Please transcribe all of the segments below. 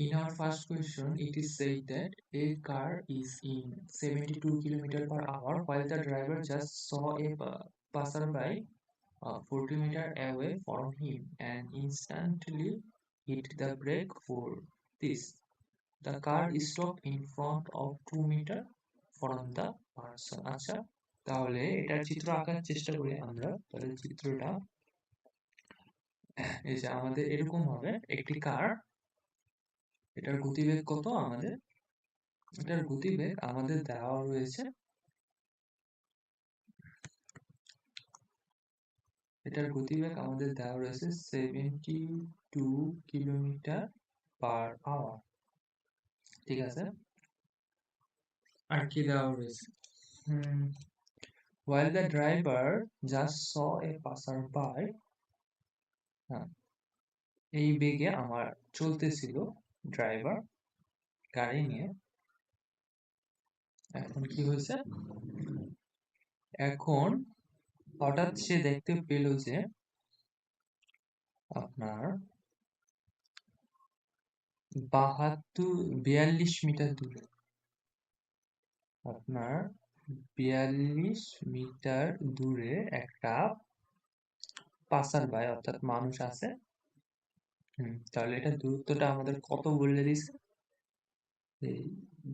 In our first question, it is said that a car is in 72 km per hour while the driver just saw a passerby 40 meters away from him and instantly hit the brake for this. The car stopped in front of 2 meters from the person. আচ্ছা, তাহলে এটার চিত্র আঁকার চেষ্টা করি আমরা। তাহলে চিত্রটা এই যে আমাদের এরকম হবে একটি কার। এটার গতিবেগ কত আমাদের? এটার গতিবেগ আমাদের দেওয়া রয়েছে, এটার গতিবেগ আমাদের দেওয়া রয়েছে 72 কিলোমিটার পার আওয়ার। ঠিক আছে, আর কি দেওয়া রয়েছে? While the driver just saw a passerby, এই বেগে আমার চলতেছিল ড্রাইভার গাড়ি নিয়ে। এখন কি হয়েছে? এখন হঠাৎ সে দেখতে পেল যে আপনার 42 মিটার দূরে, আপনার 42 মিটার দূরে একটা পাসারবাই অর্থাৎ মানুষ আছে। তাহলে এটা দূরত্বটা আমাদের কত বলে দিছে? এই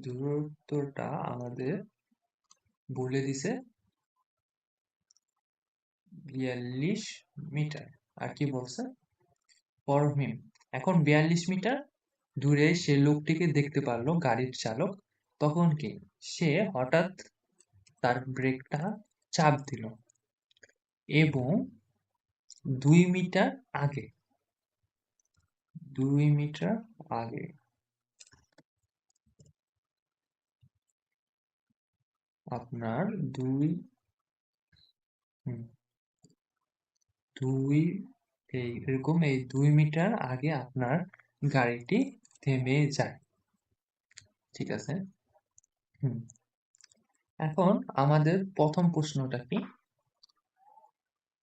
দূরত্বটা আমাদের বলে দিছে 42 মিটার। আর কি বলছে? For him. এখন 42 মিটার দূরে সে লোকটিকে দেখতে পারলো, গাড়ির চালক। তখন কি সে হঠাৎ তার ব্রেকটা চাপ দিল এবং 2 মিটার আগে, 2 মিটার আগে আপনার এরকম এই 2 মিটার আগে আপনার গাড়িটি থেমে যায়। ঠিক আছে। এখন আমাদের প্রথম প্রশ্নটা কি?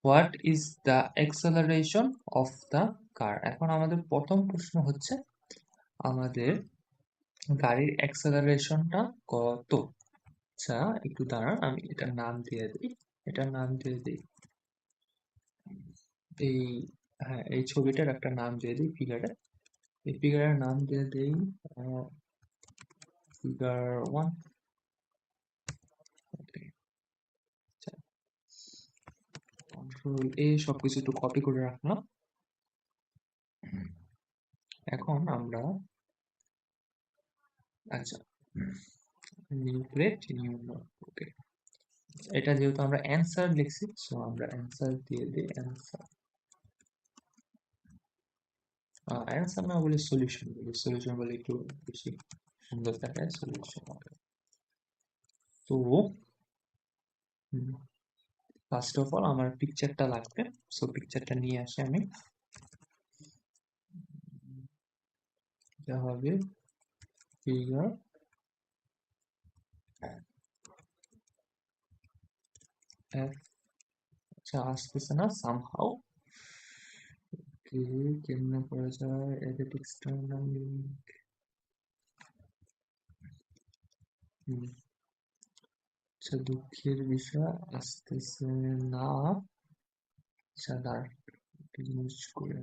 What is the acceleration of the car? এখন আমাদের প্রথম প্রশ্ন হচ্ছে আমাদের গাড়ির অ্যাক্সেলারেশনটা কত? আচ্ছা, একটু দাঁড়ান, আমি এটার নাম দিয়ে দিই। এটার নাম দিয়ে দিই এই, হ্যাঁ, এই ছবিটার একটা নাম দিয়ে দিই ফিগারে। এই ফিগারের নাম দিয়ে দিই ফিগার 1। কন্ট্রোল এ, সবকিছু একটু কপি করে রাখলাম। এখন আমরা আচ্ছা নিউ গ্রেড নিউ ওকে, এটা যেহেতু আমরা অ্যান্সার লিখছি, সো আমরা অ্যান্সার দিয়ে দিই। অ্যান্সার না বলে সলিউশন বলি, সলিউশন বলে একটু বেশি সুন্দর দেখায়। সলিউশন। তো ফার্স্ট অফ অল আমার পিকচারটা লাগবে, সো পিকচারটা নিয়ে আসি আমি। যা হবে ফিগার এফ। আচ্ছা, আসতেছে না সামহাউ। ওকে, কেমনে করা যায়? Edit external link. আচ্ছা, দুঃখের বিষয় আসতেছে না। আচ্ছা, জিনিস করে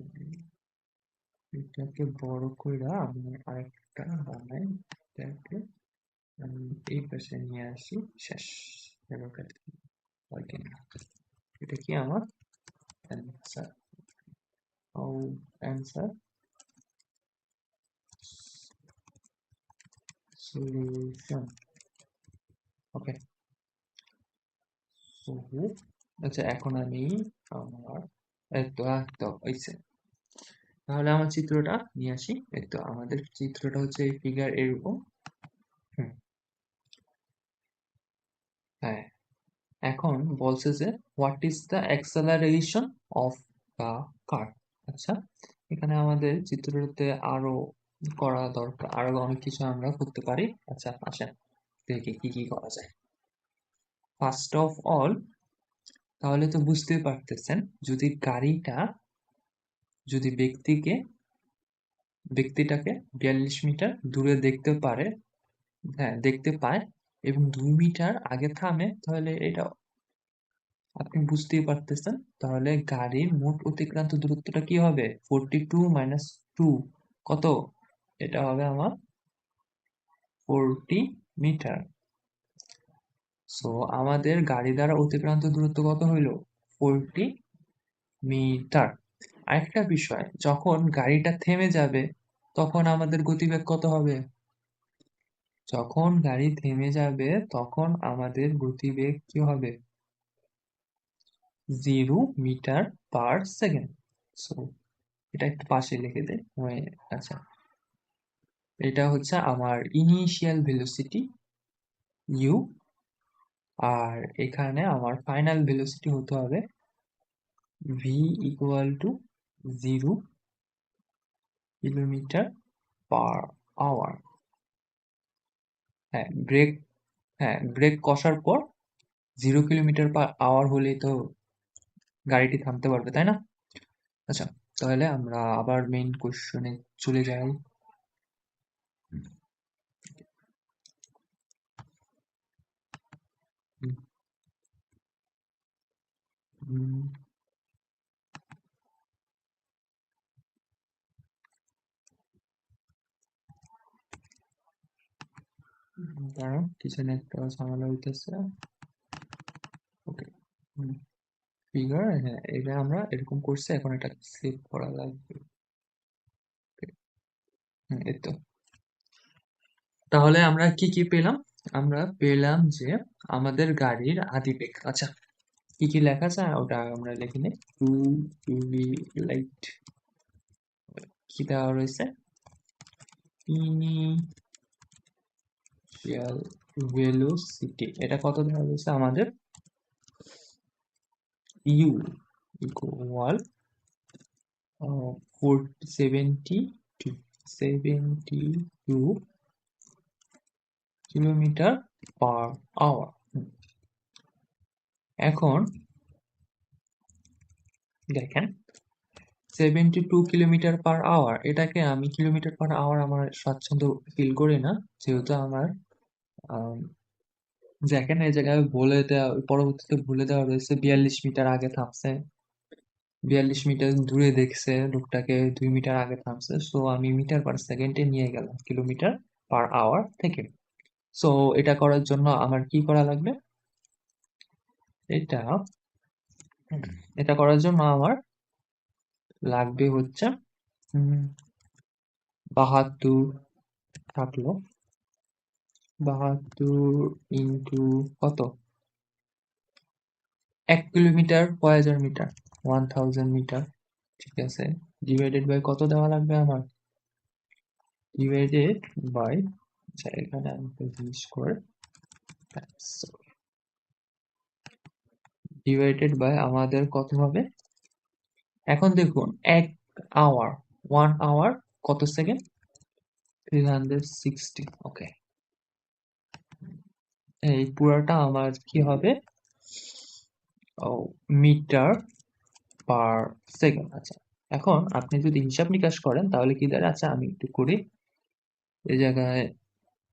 এটাকে বড় করে আমি আরেকটা বানাই। এটাকে আমি এই পাশে নিয়ে আসি। শেষ। এটা কি আমার অ্যান্সার? Answer solution. ওকে। আচ্ছা, এখন আমি আমার হয়েছে। তাহলে আমার চিত্রটা নিয়ে আসি। আমাদের চিত্রটা হচ্ছে এই ফিগার এরকম। হ্যাঁ, এখন বলছে যে what is the acceleration of the car. আচ্ছা, এখানে আমাদের চিত্রটাতে আরো করা দরকার, আরো অনেক কিছু আমরা করতে পারি। আচ্ছা, আসেন দেখি কি কি করা যায়। ফার্স্ট অফ অল, তাহলে তো বুঝতে পারতেছেন, যদি গাড়িটা যদি ব্যক্তিকে ব্যক্তিটাকে 42 মিটার দূরে দেখতে পারে, হ্যাঁ দেখতে পায় এবং 2 মিটার আগে থামে, তাহলে এটা আপনি বুঝতেই পারতেছেন। তাহলে গাড়ির মোট অতিক্রান্ত দূরত্বটা কি হবে? 42 মাইনাস 2 কত? এটা হবে আমার 40 মিটার। সো আমাদের গাড়ি দ্বারা অতিক্রান্ত দূরত্ব কত হইলো? 40 মিটার। আরেকটা বিষয়, যখন গাড়িটা থেমে যাবে তখন আমাদের গতিবেগ কত হবে? যখন গাড়ি থেমে যাবে তখন আমাদের গতিবেগ কি হবে? 0 মিটার পার সেকেন্ড। সো এটা একটু পাশে লিখে দেয়। আচ্ছা, এটা হচ্ছে আমার ইনিশিয়াল ভেলোসিটি ইউ, আর এখানে আমার ফাইনাল ভেলোসিটি হতে হবে V equal to 0 kilometre per hour. হ্যাঁ ব্রেক, হ্যাঁ ব্রেক কষার পর 0 কিলোমিটার পার আওয়ার হলেই তো গাড়িটি থামতে পারবে, তাই না? আচ্ছা, তাহলে আমরা আবার মেইন কোশ্চেনে চলে যাই। হুম, হুম, দাঁড়াও, পিছনে একটা ঝামেলা হইতেছে। ওকে, ফিগার, হ্যাঁ এটা আমরা এরকম করছি, এখন এটা সেভ করা লাগবে। এই তো। তাহলে আমরা কি কি পেলাম? আমরা পেলাম যে আমাদের গাড়ির আদিবেগ, আচ্ছা কি কি লেখা আছে ওটা আমরা লিখে নিই। টু ইউভি লাইট, কি দেওয়া রয়েছে? ইনিশিয়াল ভেলোসিটি, এটা কত দেওয়া রয়েছে আমাদের? U equal 72 kilometre per hour. এখন দেখেন 72 কিলোমিটার পার আওয়ার, এটাকে আমি কিলোমিটার পার আওয়ার আমার স্বাচ্ছন্দ্য ফিল করি না, যেহেতু আমার দেখেন এই জায়গায় বলে দেওয়া, পরবর্তীতে বলে দেওয়া রয়েছে 42 মিটার আগে থামছে, 42 মিটার দূরে দেখছে লোকটাকে, 2 মিটার আগে থামছে। সো আমি মিটার পার সেকেন্ডে নিয়ে গেলাম কিলোমিটার পার আওয়ার থেকে। সো এটা করার জন্য আমার কি করা লাগবে? এটা এটা করার জন্য আমার লাগবে হচ্ছে 72 থাকলো, 72 ইন্টু কত? 1 কিলোমিটার কয় হাজার মিটার? 1000 মিটার, ঠিক আছে। ডিভাইডেড বাই কত দেওয়া লাগবে আমার? ডিভাইডেড বাই, আচ্ছা এখানে আমি স্কোয়ার, ডিভাইডেড বাই আমাদের কত হবে? এখন দেখুন 1 আওয়ার, 1 আওয়ার কত সেকেন্ড? 360। ওকে, এই পুরাটা আমার কি হবে? ও, মিটার পার সেকেন্ড। আচ্ছা, এখন আপনি যদি হিসাব নিকাশ করেন তাহলে কি দাঁড়ায়? আচ্ছা আমি একটু করি, এই জায়গায়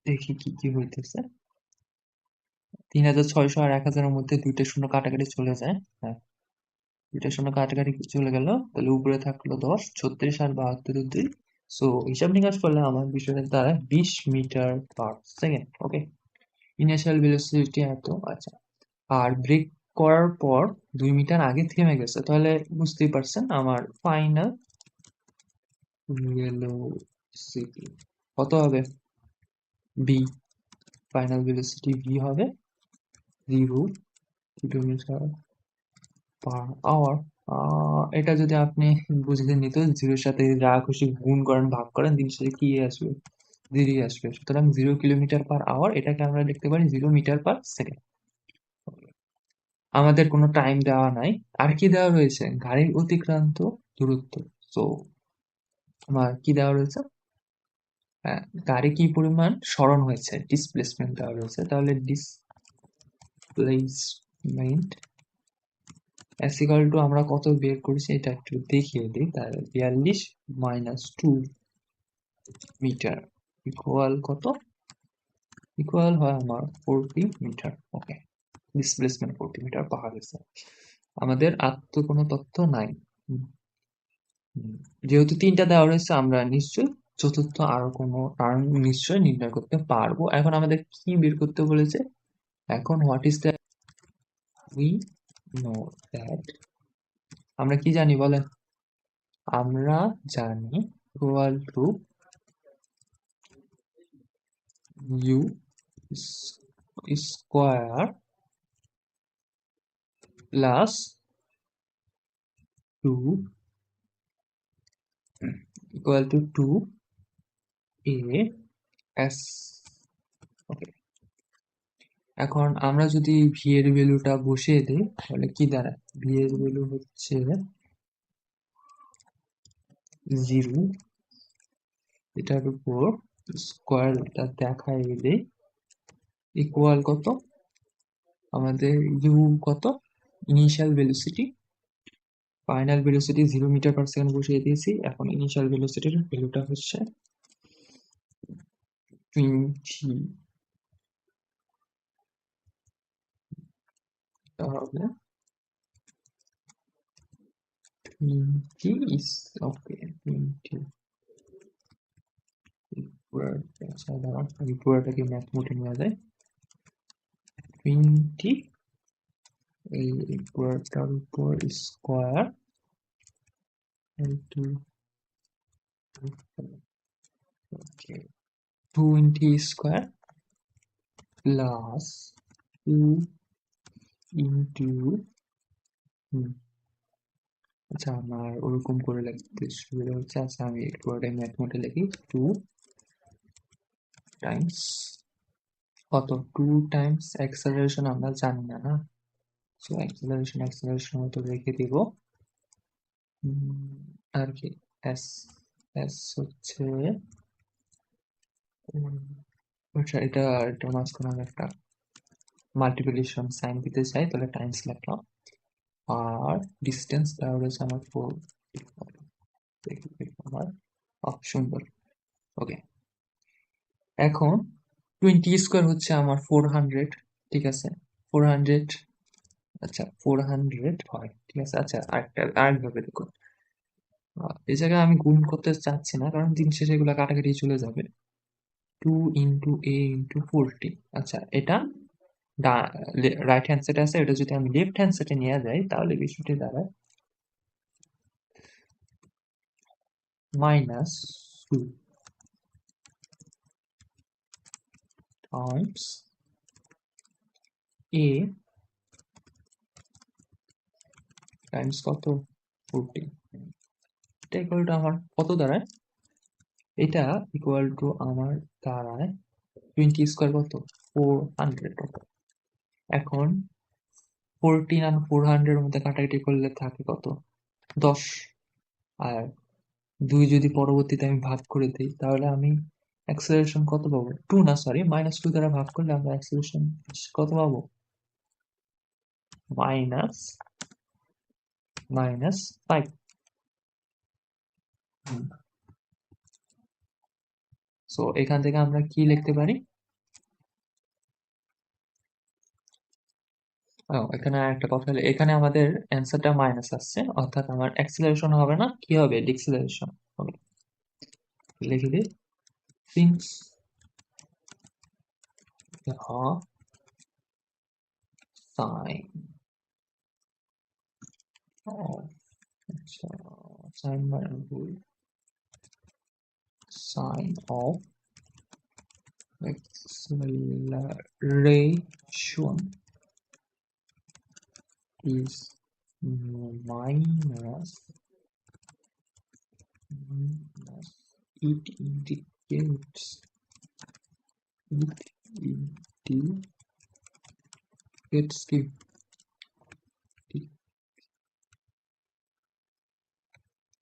দেখি কি কি হইতেছে। 3600 আর 1000-এর মধ্যে দুইটা শূন্য কাটাকাটি চলে যায়, হ্যাঁ দুইটা শূন্য কাটাকাটি চলে গেল, তাহলে উপরে থাকলো 10, 36 আর 72 2। সো হিসাব নিকাশ করলে আমার বিষয়টা দাঁড়ায় 20 মিটার পার সেকেন্ড। ওকে, ইনিশিয়াল ভেলোসিটি এত। আচ্ছা, আর ব্রেক করার পর 2 মিটার আগে থেমে গেছে, তাহলে বুঝতেই পারছেন আমার ফাইনাল ভেলোসিটি কত হবে? ভি, ফাইনাল ভেলোসিটি ভি হবে 0 কিলোমিটার পার আওয়ার। এটা যদি আপনি বুঝতে নিত, জিরোর সাথে যা খুশি গুণ করেন ভাগ করেন, দিন শেষে কি আসবে? 0 আসবে। সুতরাং 0 কিলোমিটার পার আওয়ার, এটাকে আমরা লিখতে পারি 0 মিটার পার সেকেন্ড। আমাদের কোনো টাইম দেওয়া নাই। আর কি দেওয়া রয়েছে? গাড়ির অতিক্রান্ত দূরত্ব। সো আমার কি দেওয়া রয়েছে? গাড়ি কি পরিমাণ সরণ হয়েছে, ডিসপ্লেসমেন্ট দেওয়া রয়েছে। তাহলে ডিসপ্লেসমেন্ট ইকুয়াল টু আমরা কত বের করেছি এটা একটু দেখিয়ে দিই। তাহলে 42 মাইনাস 2 মিটার ইকুয়াল কত? ইকুয়াল হয় আমার 40 মিটার। ওকে, ডিসপ্লেসমেন্ট 40 মিটার পাওয়া গেছে। আমাদের আর তো কোনো তথ্য নাই। যেহেতু 3টা দেওয়া রয়েছে, আমরা নিশ্চয়ই চতুর্থ আরো কোনো টার্ম নিশ্চয়ই নির্ণয় করতে পারবো। এখন আমাদের কি বের করতে বলেছে? এখন what is that? We know that, আমরা কি জানি বলেন? আমরা জানি equal to u square plus 2 equal to 2 a s। Okay, এখন আমরা যদি ভি এর ভ্যালুটা বসিয়ে দিই তাহলে কি দাঁড়ায়? ভি এর ভ্যালু হচ্ছে 0, এটার উপর স্কোয়ারটা দেখাই দিই, ইকুয়াল কত? আমাদের ইউ কত? Initial velocity, final velocity 0 metre per second বসিয়ে দিয়েছি। এখন ইনিশিয়াল ভেলোসিটির ভ্যালুটা হচ্ছে 20, তাহলে 20 is ওকে 20 পুরোটাকে ম্যাথ মোডে নেওয়া যায়। 20 এই পুরোটার উপর স্কোয়ার ইন্টু ওকে 20 স্কোয়ার প্লাস 2 ইন্টু আচ্ছা, আমার ওরকম করে লিখতে সুবিধা হচ্ছে। আচ্ছা, আমি পুরোটাই ম্যাথ মোডে লিখি। 2 টাইমস কত? 2 টাইমস অ্যাক্সেলারেশন আমরা জানি না, না? সো অ্যাক্সেলারেশন মতো রেখে দিব। আর কি এস, এস হচ্ছে আচ্ছা, এটা মাঝখানে আমি একটা মাল্টিপ্লিকেশন সাইন দিতে চাই, তাহলে টাইমস লিখলাম। আর ডিস্টেন্স দেওয়া রয়েছে আমার 4, আমার সুন্দর। ওকে, এখন 20 স্কোয়ার হচ্ছে আমার 400, ঠিক আছে? 400, আচ্ছা 400 হয়, ঠিক আছে। আচ্ছা, আরেকভাবে দেখুন, এই জায়গায় আমি গুণ করতে চাচ্ছি না, কারণ দিন শেষে এগুলো কাটাকাটি চলে যাবে। 2 ইন্টু a ইন্টু 40, আচ্ছা এটা রাইট হ্যান্ড সাইডে আছে, এটা যদি আমি লেফট হ্যান্ড সাইডে নিয়ে যাই তাহলে বিষয়টি দাঁড়ায় মাইনাস 2 টাইমস a টাইমস কত? 40। এটা ইকুয়াল টু আমার কত দাঁড়ায়? এটা ইকুয়াল টু আমার দাঁড়ায় 20 স্কোয়ার কত? 400। এখন 14 আর 400 এর মধ্যে কাটাকাটি করলে থাকে কত? 10। আর 2 যদি পরবর্তীতে আমি ভাগ করে দিই তাহলে আমি অ্যাক্সেলারেশন কত পাবো? 2 না, সরি, -2 দ্বারা ভাগ করলে আমরা অ্যাক্সেলারেশন কত পাবো? -5। সো এখান থেকে আমরা কি লিখতে পারি? এখানে একটা কথা হলো, এখানে আমাদের অ্যান্সারটা মাইনাস আসছে, অর্থাৎ আমার অ্যাক্সেলারেশন হবে না, কি হবে? ডিক্সেলারেশন হবে। লিখে দিই, সিন্স the sign of আচ্ছা সাইন মানে ভুল, sign of acceleration is minus, it indicates কি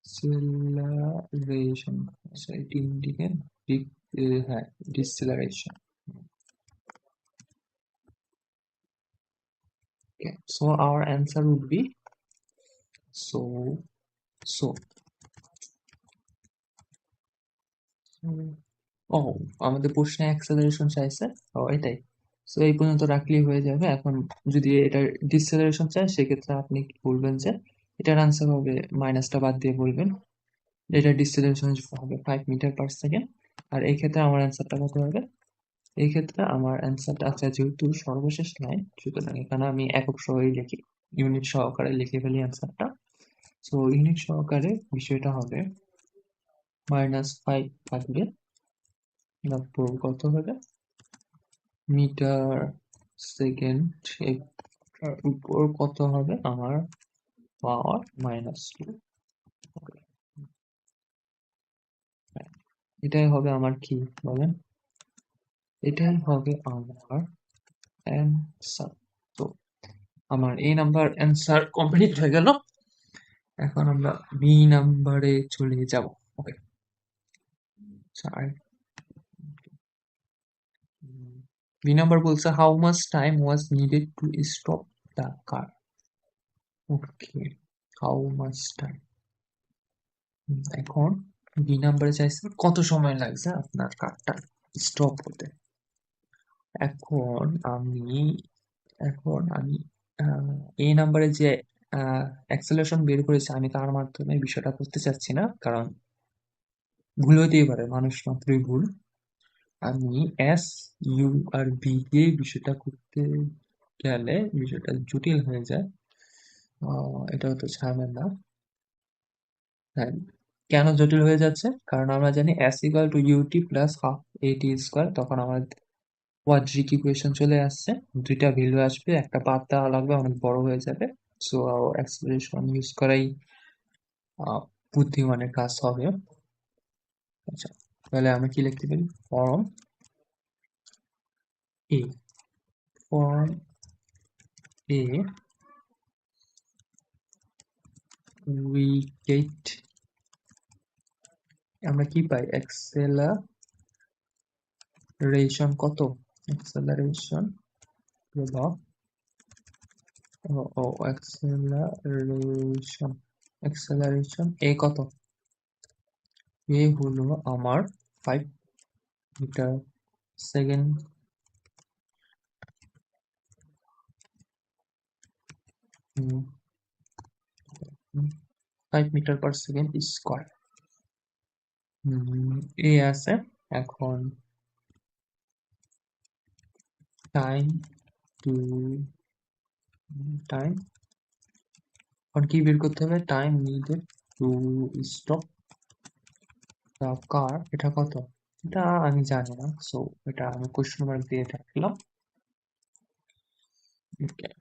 deceleration, আচ্ছা it indicates হ্যাঁ deceleration. Okay, so our answer would be so ও, আমাদের প্রশ্নে অ্যাক্সেলারেশন চাইছে। ও, এটাই। সো এই পর্যন্ত রাখলেই হয়ে যাবে। এখন যদি এটা ডিসেলারেশন চাই, সেক্ষেত্রে আপনি বলবেন যে এটার আনসার হবে, মাইনাসটা বাদ দিয়ে বলবেন এটা ডিসেলারেশন হবে 5 মিটার পার সেকেন্ড। আর এই ক্ষেত্রে আমার অ্যান্সারটা কত হবে? এই ক্ষেত্রে আমার অ্যান্সারটা, আচ্ছা যেহেতু সর্বশেষ লাইন, সুতরাং এখানে আমি একক সহই লিখি, ইউনিট সহকারে লিখে ফেলি অ্যান্সারটা। সো ইউনিট সহকারে বিষয়টা হবে -5 থাকবে, তারপর কত হবে মিটার সেকেন্ড, এটার উপর কত হবে আমার পাওয়ার -2। এটাই হবে আমার কি বলেন, এটাই হবে আমার অ্যান্সার। তো আমার এই নাম্বার অ্যান্সার কমপ্লিট হয়ে গেল। এখন আমরা বি নাম্বারে চলে যাব। ওকে, বি নাম্বার বলছে how much time was needed to stop the car. Okay, how much time. এখন বি নাম্বারে চাইছে কত সময় লাগছে আপনার কারটা স্টপ হতে। এখন আমি এখন আমি এই নাম্বারে যে অ্যাক্সেলারেশন বের করেছি, আমি তার মাধ্যমে বিষয়টা করতে চাচ্ছি না, কারণ ভুল হতেই পারে, মানুষ মাত্রই ভুল। আমি এস, ইউ আর বি দিয়ে বিষয়টা করতে গেলে বিষয়টা জটিল হয়ে যায়। এটা হতো ঝামেলা। হ্যাঁ, কেন জটিল হয়ে যাচ্ছে? কারণ আমরা জানি S equal to u t plus half a t square, তখন আমার কোয়াড্রিক ইকুয়েশন চলে আসছে। দুইটা ভ্যালু আসবে, একটা বাদ দেওয়া লাগবে, অনেক বড় হয়ে যাবে। সো অ্যাক্সেলারেশন ইউজ করাই বুদ্ধিমানের কাজ হবে। আচ্ছা, তাহলে আমরা কি লিখতে পারি? Form A, form A we get, আমরা কি পাই? অ্যাক্সেলারেশন কত? অ্যাক্সেলারেশন প্রভাব, ও অ্যাক্সেলারেশন, অ্যাক্সেলারেশন এ কত? এ হলো আমার 5 metre second, 5 metre per second square. A আছে। এখন টাইম টু টাইম, এখন কি বের করতে হবে? Time needed to stop the car, এটা কত? এটা আমি জানি না, সো এটা আমি কোশ্চেন মার্ক দিয়ে রাখলাম। Okay.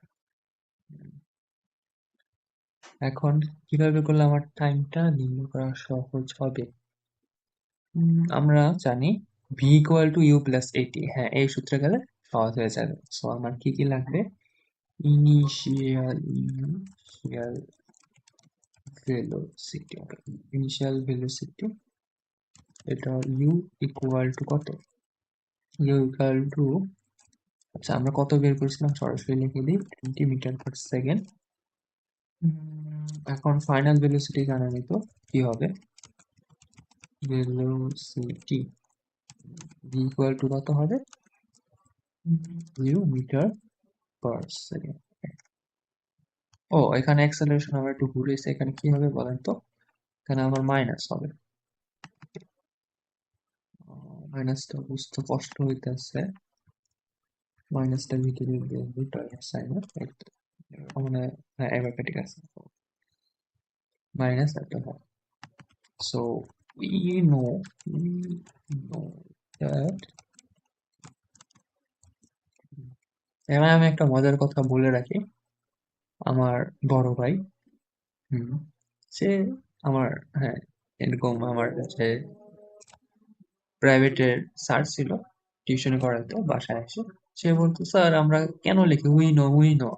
এখন কিভাবে করলে আমার টাইমটা নির্ণয় করা সহজ হবে? আমরা জানি V equal to u plus a t, হ্যাঁ এই সূত্রে গেলে সহজ হয়ে যাবে। সো আমার কি কি লাগবে? ইনিশিয়াল ভেলোসিটি, ইনিশিয়াল ভেলোসিটি, এটা ইউ ইকুয়াল টু কত? ইউ ইকুয়াল টু, আচ্ছা আমরা কত বের করেছিলাম সরাসরি লিখে দিই, 20 মিটার পার সেকেন্ড। এখন ফাইনাল ভেলোসিটি জানা নেই, তো কি হবে? ভেলোসিটি ভি ইকুয়াল টু কত হবে? U metre per second. ও, এখানে অ্যাক্সেলারেশন আমার একটু ঘুরেছে, এখানে কি হবে বলেন তো? এখানে আমার মাইনাস হবে। মাইনাসটা বুঝতে কষ্ট হইতেছে, মাইনাসটা ভিতরে দিয়ে দুটোই সাইন, মানে হ্যাঁ এবার ঠিক আছে, মাইনাস একটা হয়। সো we know that, এবার আমি একটা মজার কথা বলে রাখি। আমার বড় ভাই, হুম, সে আমার, হ্যাঁ এরকম আমার কাছে প্রাইভেটের স্যার ছিল, টিউশনি করাইতো বাসায় এসে। সে বলতো স্যার আমরা কেন লিখি উই নো,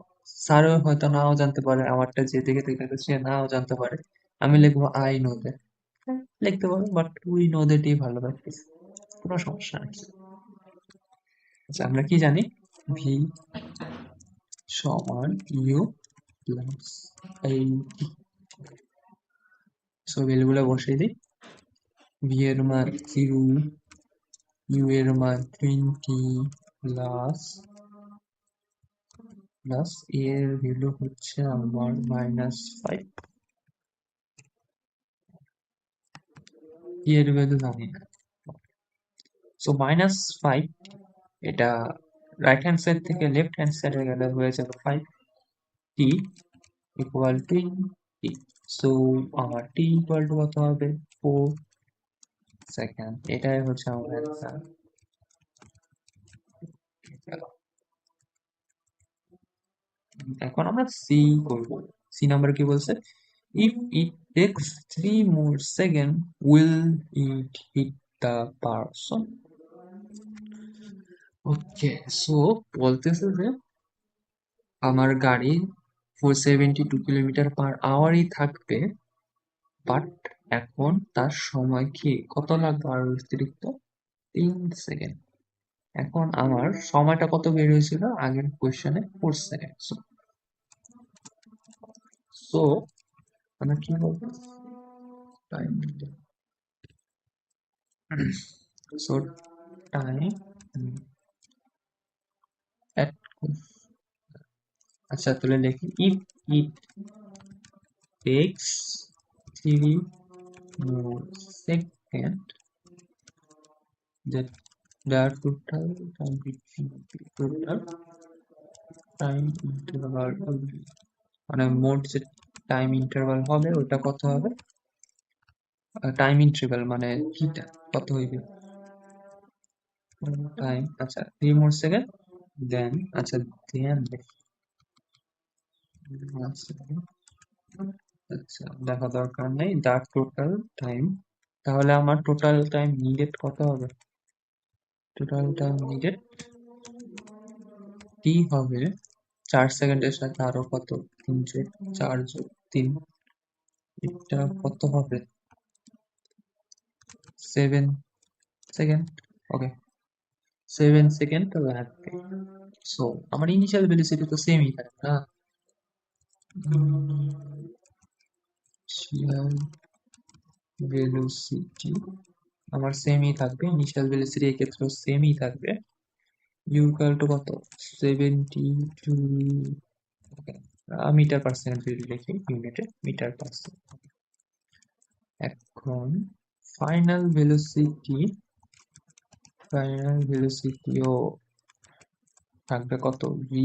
স্যারও হয়তো নাও জানতে পারে, আমারটা যে দেখে দেখে সে নাও জানতে পারে, আমি লিখবো আই নো দ্যাট। লিখতে পারো, বাট উই নো দ্যাটই ভালো প্র্যাকটিস, কোনো সমস্যা নেই। আচ্ছা আমরা কি জানি? ভি সমান ইউ প্লাস এই, সো ভ্যালুগুলো বসিয়ে দিই। v এর মান 0, u এর মান 20 প্লাস a এর ভ্যালু হচ্ছে আমার -5, e এর ভ্যালু জানি না। সো -5 এটা রাইট হ্যান্ড সাইড থেকে লেফট হ্যান্ড সাইডে গেলে হয়ে যাবে 5t equal to t। So আমার t ইকুয়াল টু কত হবে 4 সেকেন্ড। এটাই হচ্ছে আমার অ্যান্সার। এখন আমরা সি করব। সি নাম্বার কি বলছে, if it takes 3 more seconds will it hit the person? Okay, so বলতেছে যে আমার গাড়ি 472 কিলোমিটার পার আওয়ারই থাকবে, বাট এখন তার সময় কি কত লাগবে আর অতিরিক্ত 3 সেকেন্ড। এখন আমার সময়টা কত বের হয়েছিল আগের কোয়েশ্চেনে 4 সেকেন্ড। সো আমরা কি বলবো টাইম, সো টাইম এট, আচ্ছা তুলে লিখি if it takes 3 more second that the total time interval will be, মানে মোট যে টাইম ইন্টারভাল হবে ওটা কত হবে, টাইম ইন্টারভাল মানে কিটা কত হইবে টাইম। আচ্ছা 3 more second দেন, আচ্ছা দেন আচ্ছা দেখা দরকার নেই, দা টোটাল টাইম। তাহলে আমার টোটাল টাইম নিডেড কত হবে, টোটাল টাইম নিডেড টি হবে 4 সেকেন্ডের সাথে আরো কত 3 যোগ 4 যোগ 3, এটা কত হবে 7 সেকেন্ড। ওকে 7 সেকেন্ড লাগবে। সো আমার ইনিশিয়াল ভেলোসিটি তো সেমই থাকবে না, ইনিশিয়াল ভেলোসিটি আমার সেমই থাকবে, ইনিশিয়াল ভেলোসিটি এই ক্ষেত্রে সেমই থাকবে। ইউ ইকুয়াল টু কত 72 মিটার পার সেকেন্ড যদি লিখি ইউনিটে মিটার পার সেকেন্ড। এখন ফাইনাল ভেলোসিটিও থাকবে কত ভি,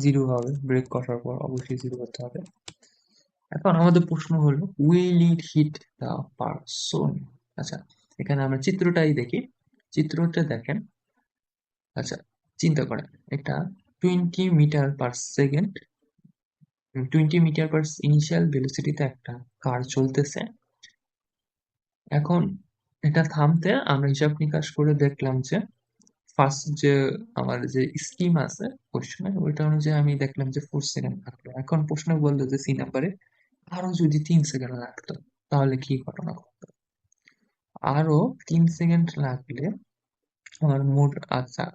0 হবে, ব্রেক করার পর অবশ্যই 0 করতে হবে। এখন আমাদের প্রশ্ন হলো will it hit the person. আচ্ছা এখানে আমরা চিত্রটাই দেখি, চিত্রটা দেখেন। আচ্ছা চিন্তা করেন এটা 20 metre per second, 20 metre per initial ভেলোসিটিতে একটা কার চলতেছে। এখন এটা থামতে আমরা হিসাব নিকাশ করে দেখলাম যে ফার্স্ট যে আমার যে স্কিম আছে কোশ্চেনে ওইটা অনুযায়ী আমি দেখলাম যে 4 সেকেন্ড লাগলো। এখন প্রশ্ন বললো যে সি নাম্বারে আরো যদি 3 সেকেন্ড লাগতো তাহলে কি ঘটনা ঘটতো, আরো 3 সেকেন্ড লাগলে আমার মোট, আচ্ছা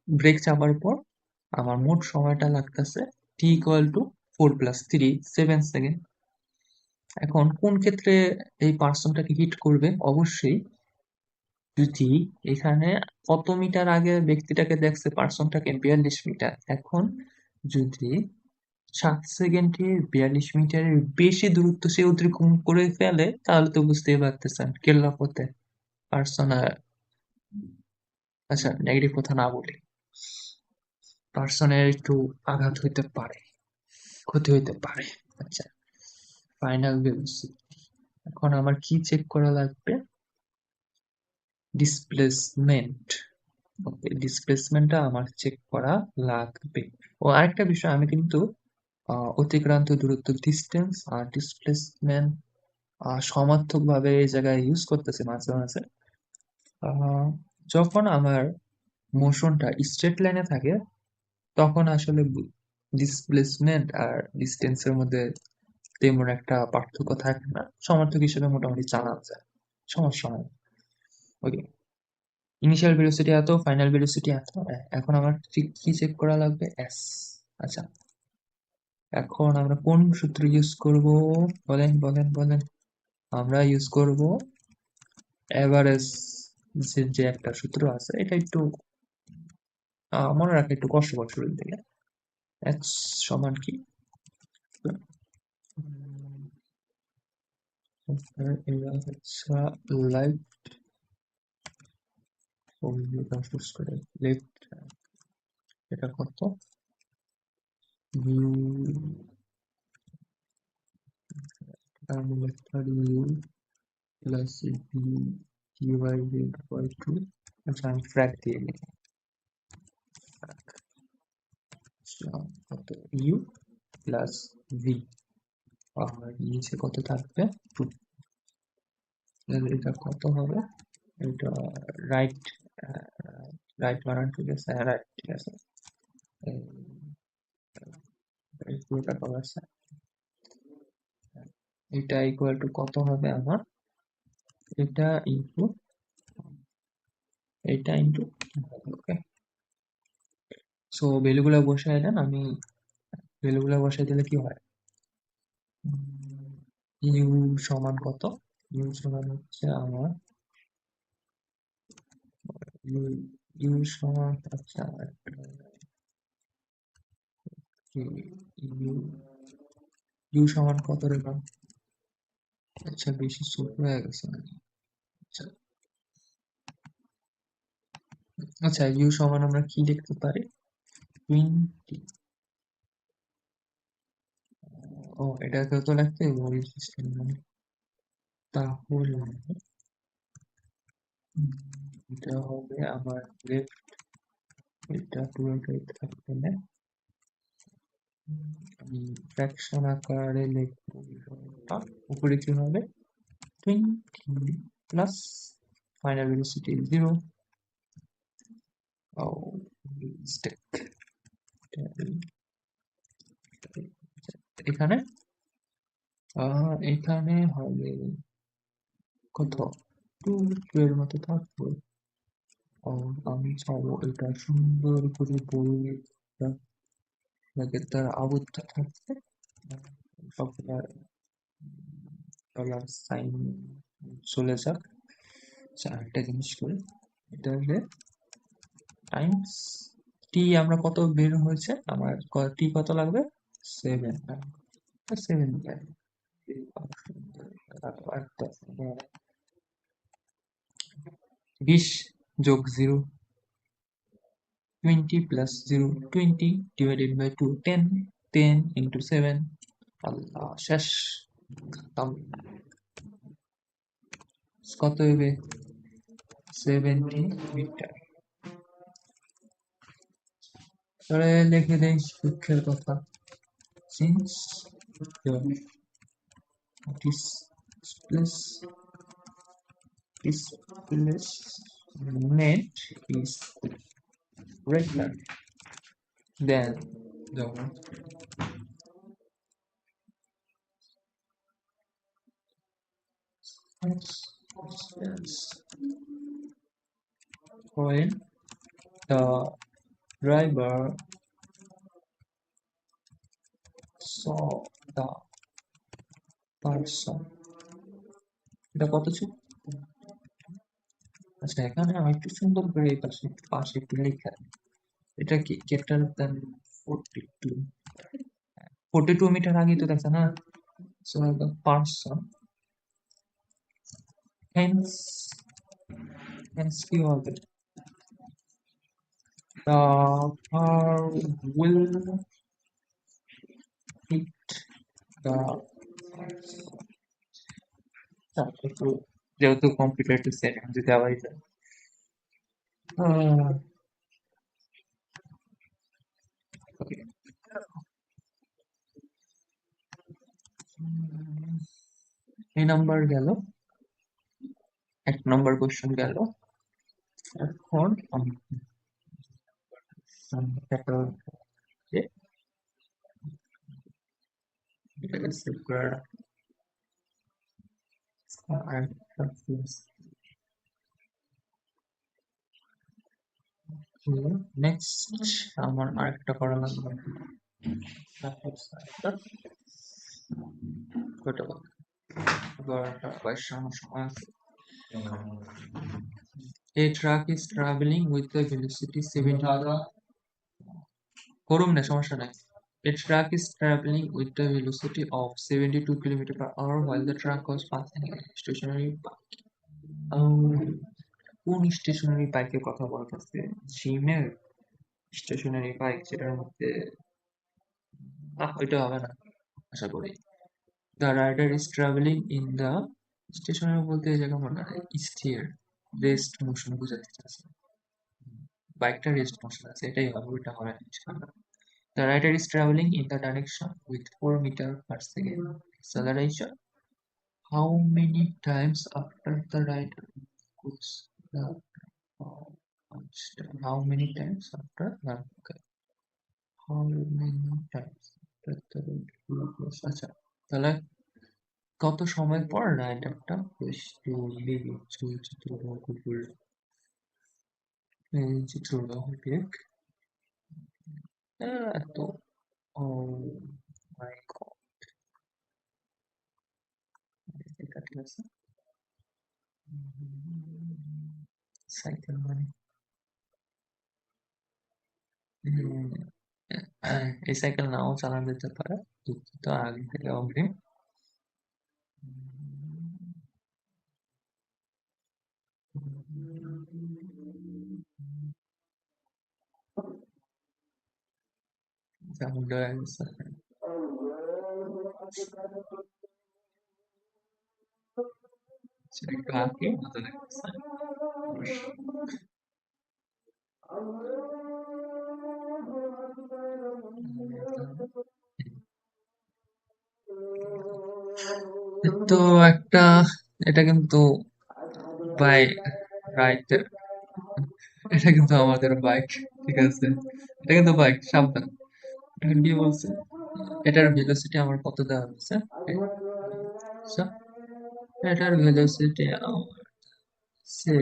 ব্রেক চাপার পর আমার মোট সময়টা লাগতেছে T equal to 4 plus 3 7 second. এখন কোন ক্ষেত্রে এই পার্সনটাকে হিট করবে, অবশ্যই যদি এখানে কত মিটার আগে ব্যক্তিটাকে দেখছে পার্সনটাকে 42 মিটার, এখন যদি 7 সেকেন্ডে 42 মিটারের বেশি দূরত্ব সে অতিক্রম করে ফেলে তাহলে তো বুঝতেই পারতেছেন কেল্লা পথে পার্সন। আচ্ছা নেগেটিভ কথা না বলি, পার্সনের একটু আঘাত হইতে পারে, ক্ষতি হইতে পারে। আচ্ছা ফাইনাল ভেলোসিটি এখন আমার কি চেক করা লাগবে, ডিসপ্লেসমেন্ট। ওকে ডিসপ্লেসমেন্টটা আমার চেক করা লাগবে। ও আরেকটা বিষয়, আমি কিন্তু অতিক্রান্ত দূরত্ব ডিস্টেন্স আর ডিসপ্লেসমেন্ট সমার্থক ভাবে এই জায়গায় ইউজ করতেছি মাঝে মাঝে। যখন আমার মোশনটা স্ট্রেট লাইনে থাকে তখন আসলে ডিসপ্লেসমেন্ট আর ডিস্টেন্সের মধ্যে তেমন একটা পার্থক্য থাকে না, সমার্থক হিসেবে মোটামুটি জানা যায়, সমস্যা হয়। ওকে ইনিশিয়াল ভেলোসিটি এত, ফাইনাল ভেলোসিটি এত, এখন আমার ঠিক কি চেক করা লাগবে এস। আচ্ছা এখন আমরা কোন সূত্র ইউজ করব, বলেন বলেন বলেন। আমরা ইউজ করব এভারেজ যে একটা সূত্র আছে, এটা একটু মনে রাখা একটু কষ্টকর শুরুর দিকে। এক্স সমান কি? লাইট লেফট, এটা কত? U u plus v divided by two. আচ্ছা, আমি ফ্র্যাক দিয়ে নিই। কত? ইউ প্লাস ভি, আর নিচে কত থাকবে? টু। এটা কত হবে? এটা রাইট, রাইট বানান ঠিক আছে? হ্যাঁ, রাইট, ঠিক আছে। এই পুরোটা কত আছে? এটা ইকুয়াল টু কত হবে আমার? এটা ইন্টু এটা ইন্টু, ওকে। সো ভ্যালুগুলো বসাই দেন, আমি ভ্যালুগুলো বসাই দিলে কি হয়? ইউ সমান কত? ইউ সমান হচ্ছে আমার ইউ, ইউ সমান, আচ্ছা ইউ, ইউ সমান কত রে ভাই? আচ্ছা, বেশি ছোট হয়ে গেছে নাকি? আচ্ছা, আচ্ছা, ইউ সমান আমরা কি লিখতে পারি? 20। ও, এটাকে তো লিখতে হবে সিস্টেম মানে। তাহলে এটা হবে আমার লেফট, এটা পুরোটাই থাকবে না, আমি ফ্র্যাকশন আকারে লিখবো। বিষয়টা উপরে কি হবে? 20 প্লাস ফাইনাল ভেলোসিটি 0। ও, স্টেক। এখানে এখানে হবে কত? 2 এর মতো থাকবে। ও, আমি চাবো এটা সুন্দর করে বই তার আবদ্ধ থাকবে, সবগুলা ডলার সাইন চলে যাক। আচ্ছা, আরেকটা জিনিস করি, এটা হলে টাইমস টি, আমরা কত বের হয়েছে আমার, টি কত লাগবে? 7, 7 20 যোগ 0, 20 প্লাস 0, 20 ডিভাইডেড বাই 2, 10, 10 ইন্টু 7। আল্লাহ, শেষ, খতম। কত হবে? 70 মিটার। তাহলে লিখে দেই দুঃখের কথা, since displace displacement is greater than the distance when the driver saw the person। এটা কত ছিল? আচ্ছা, এখানে আমি একটু সুন্দর করে এই পাশে একটু লেখা, এটা কি গ্রেটার দেন 42, 42 মিটার আগে তো দেখছে না? সো the person, hence কি হবে? The car will hit the, একটু যেহেতু কম্পিউটার একটু সেকেন্ড যদি আবার যায়। Okay. এই নাম্বার গেল, 1 নম্বর কোশ্চেন গেল। এখন আমি একটা যে এটাকে সেভ করে রাখি। আরেকটা নেক্সট আমার আরেকটা করা লাগবে। কত? 12টা 22 সময় আছে। A truck is traveling with the velocity 70 করুম না সমস্যা নাই A truck is traveling with the velocity of 72 km per hour while the truck was passing a stationary bike. কোন স্টেশনারি বাইকের কথা বলতেছে চীনের স্টেশনারি বাইক যেটার মধ্যে ওইটা হবে না আশা করি The rider is traveling in the stationary বলতে এই জায়গা মনে হয় স্থির রেস্ট মোশন বোঝাতে চাচ্ছে বাইকটা রেস্ট মোশন আছে এটাই হবে ওইটা হবে না ইনশাআল্লাহ The rider is traveling in the direction with 4 meter per second acceleration. How many times after the rider goes the how many times after okay. How many times after the rider goes আচ্ছা তাহলে কত সময় পর রাইডারটা চিত্রগ্রহ বেগ এত ও মাই god এটা ঠিক আছে cycle মানে এই সাইকেল নাও চালানো যেতে পারে দুঃখিত আগে থেকে অগ্রিম যেমন হয়ে গেছে সেটা একটু আগে মজা লাগতেছে তো একটা এটা কিন্তু বাইক রাইডের এটা কিন্তু আমাদের বাইক ঠিক আছে এটা কিন্তু বাইক সাবধান এখন কি বলছে এটার ভেলোসিটি আমার কত দেওয়া হয়েছে আচ্ছা, এটার ভেলোসিটি সে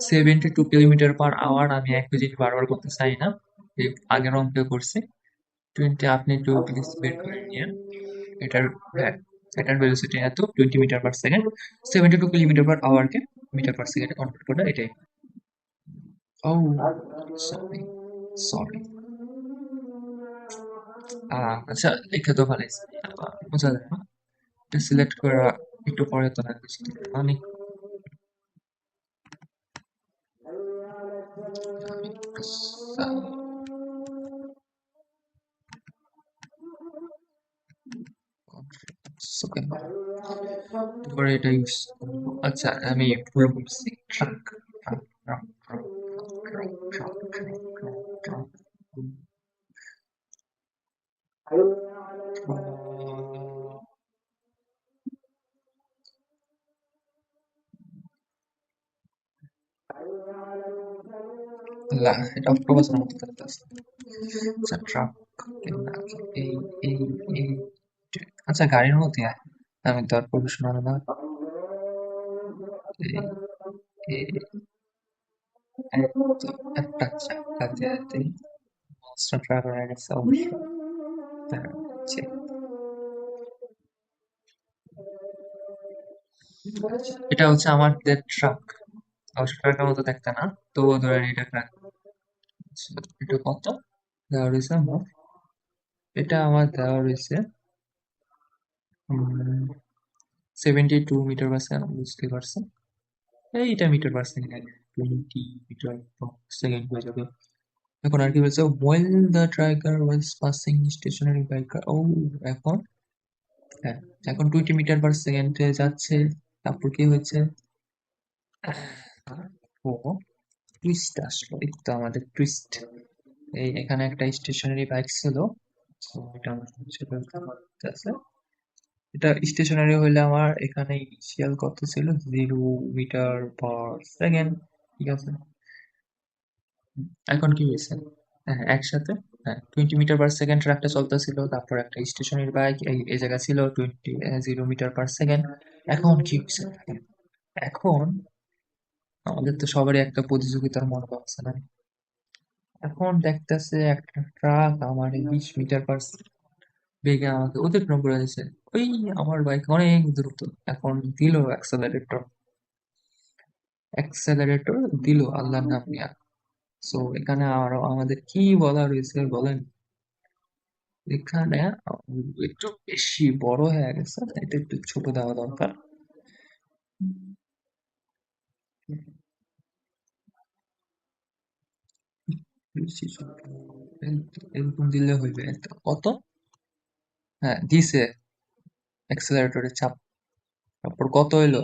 72 কিলোমিটার পার আওয়ার আমি একই জিনিস বারবার করতে চাই না এই আগের অঙ্কে করছি 20 আপনি একটু প্লিজ বের করে নিয়ে এটার হ্যাঁ এটার ভেলোসিটি এত 20 metre per second 72 kilometre per আওয়ারকে মিটার পার সেকেন্ডে কনভার্ট করে এটাই ও সরি সরি আচ্ছা লিখে তো ফেলাইছি বোঝা যায় না এটা সিলেক্ট করা একটু পরে তো লাগবে মানে পরে এটা ইউজ করবো আচ্ছা আমি ভুল বলছি truck truck truck truck truck truck truck truck لا এটা অক্টোপাসের মতো দেখতেছে আচ্ছা ট্রাক এই এই এই আচ্ছা গাড়ির মধ্যে আমি তো আর প্রফেশনাল না এই এই একটা চাকা দিয়ে মনস্টার ট্রাক হয়ে গেছে অবশ্যই হচ্ছে এটা হচ্ছে আমাদের ট্রাক অবশ্য ট্রাকের মতো দেখতে না তবুও ধরেন এটা ট্রাক এটা কত দেওয়া রয়েছে আমার এটা আমার দেওয়া রয়েছে 72 মিটার পার সেকেন্ড বুঝতে পারছেন এইটা metre per second 20 metre per second হয়ে যাবে এখন আর কি বলছে while the driver was passing stationary bike ও এখন হ্যাঁ এখন 20 মিটার পার সেকেন্ডে যাচ্ছে তারপর কি হয়েছে ও টুইস্ট আসলো এই তো আমাদের টুইস্ট এই এখানে একটা স্টেশনারি বাইক ছিল তো এটা আমার হচ্ছে বলতে আছে এটা স্টেশনারি হইলে আমার এখানে ইনিশিয়াল কত ছিল 0 মিটার পার সেকেন্ড ঠিক আছে এখন কি হয়েছে হ্যাঁ একসাথে হ্যাঁ 20 মিটার পার সেকেন্ড ট্রাকটা চলতেছিল তারপর একটা স্টেশনারি বাইক এই জায়গা ছিল 0 মিটার পার সেকেন্ড এখন কি হয়েছে এখন আমাদের তো সবারই একটা প্রতিযোগিতার মনোভাব আছে না এখন দেখতেছে একটা ট্রাক আমার 20 মিটার পার বেগে আমাকে অতিক্রম করে দিয়েছে। ওই আমার বাইক অনেক দ্রুত। এখন দিল অ্যাক্সেলারেটর দিল আল্লাহর নাম নিয়া। সো এখানে আরো আমাদের কি বলা রয়েছে বলেন? এখানে একটু বেশি বড় হয়ে গেছে, এটা একটু ছোট দেওয়া দরকার। বেশি ছোট এরকম দিলে হইবে। কত? হ্যাঁ দিছে অ্যাক্সেলারেটরের চাপ। তারপর কত হইলো?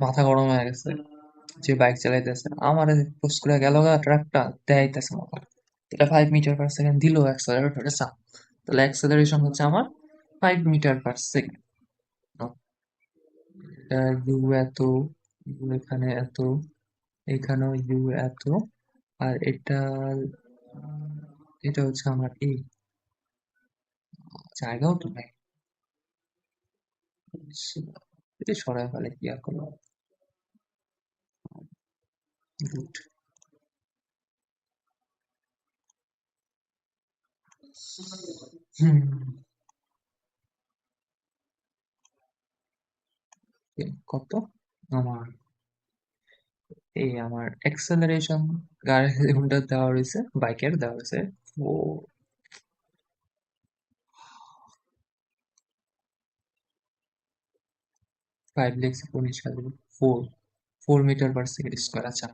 মাথা গরম হয়ে গেছে। যে বাইক চালাইতেছে আমার পোস্ট করে গেল গা ট্রাকটা দেখাইতেছে মাথা। এটা 5 মিটার পার সেকেন্ড দিল অ্যাক্সেলারেটরে চাপ। তাহলে অ্যাক্সেলারেশন হচ্ছে আমার 5 মিটার পার সেকেন্ড। ইউ এত, ইউ এখানে এত, এখানেও ইউ এত, আর এটা এটা হচ্ছে আমার এই জায়গাও তো নাই। এটা সরাই ফেলে কি আর করবো। গুড। হুম। কত আমার আমার অ্যাক্সেলারেশন গাড়ি হুন্ডা দেওয়া রয়েছে, বাইকের দেওয়া রয়েছে ও 4 মিটার পার সেকেন্ড স্কোয়ার। আচ্ছা,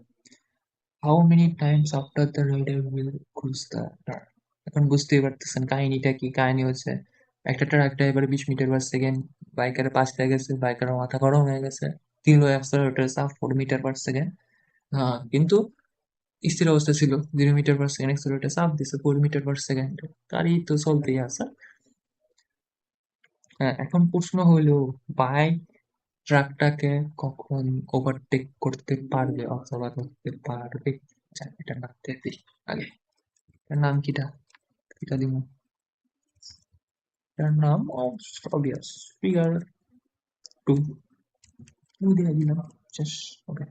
how many times after the rider will cruise the turn. এখন বুঝতেই পারতেছেন কাহিনীটা কি। কাহিনী হচ্ছে একটা truck driver 20 metre per second বাইকারে পাশ লেগেছে, বাইকারের মাথা গরম হয়ে গেছে, দিল অ্যাক্সেলারেটর চাপ 4 মিটার পার সেকেন্ড। হ্যাঁ কিন্তু স্থির অবস্থা ছিল, 0 মিটার পার সেকেন্ড অ্যাক্সেলারেটর চাপ দিছে 4 মিটার পার সেকেন্ড, গাড়ি তো চলতেই আছে। হ্যাঁ এখন প্রশ্ন হইলো বাইক ট্রাকটাকে কখন ওভারটেক করতে পারবে অথবা ধরতে পারবে। আচ্ছা, এটা ভাবতে দিই আগে। এটার নাম কিটা? কিটা দিব? এটার নাম অবভিয়াস, ফিগার টু। টু দিয়ে দিলাম। শেষ। ওকে,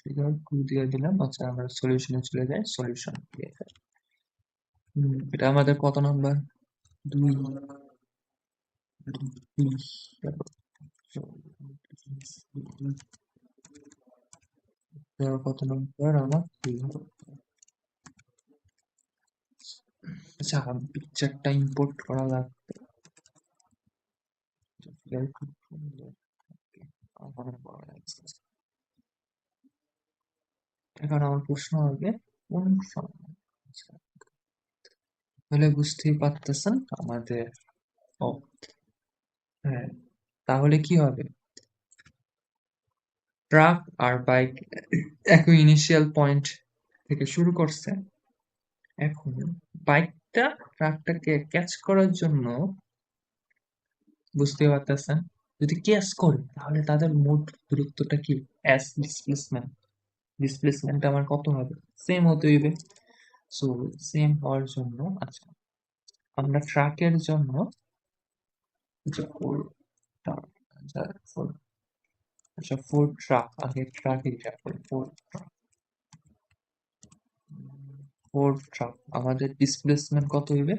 ফিগার টু দিয়ে দিলাম। আচ্ছা আমরা সলিউশনে চলে যাই। সলিউশন এটা আমাদের কত নাম্বার? দুই। দুই। কত নাম্বার আমার? দুই। আচ্ছা, পিকচারটা ইম্পোর্ট করা লাগবে। এখন আমার প্রশ্ন হবে কোন সময়। আচ্ছা, তাহলে বুঝতেই পারতেছেন আমাদের। ও হ্যাঁ, তাহলে কি হবে? ট্রাক আর বাইক একই ইনিশিয়াল পয়েন্ট থেকে শুরু করছে। এখন বাইকটা ট্রাকটাকে ক্যাচ করার জন্য, বুঝতে পারতেছেন, যদি ক্যাচ করে তাহলে তাদের মোট দূরত্বটা কি? S displacement. ডিসপ্লেসমেন্ট আমার কত হবে? সেম হতে হইবে। সো সেম হওয়ার জন্য আচ্ছা আমরা ট্রাকের জন্য যে ফোর আচ্ছা ফোর আচ্ছা ফোর ট্রাক, আগে ট্রাক হিসাব করি। ফোর ট্রাক আমাদের ডিসপ্লেসমেন্ট কত হইবে?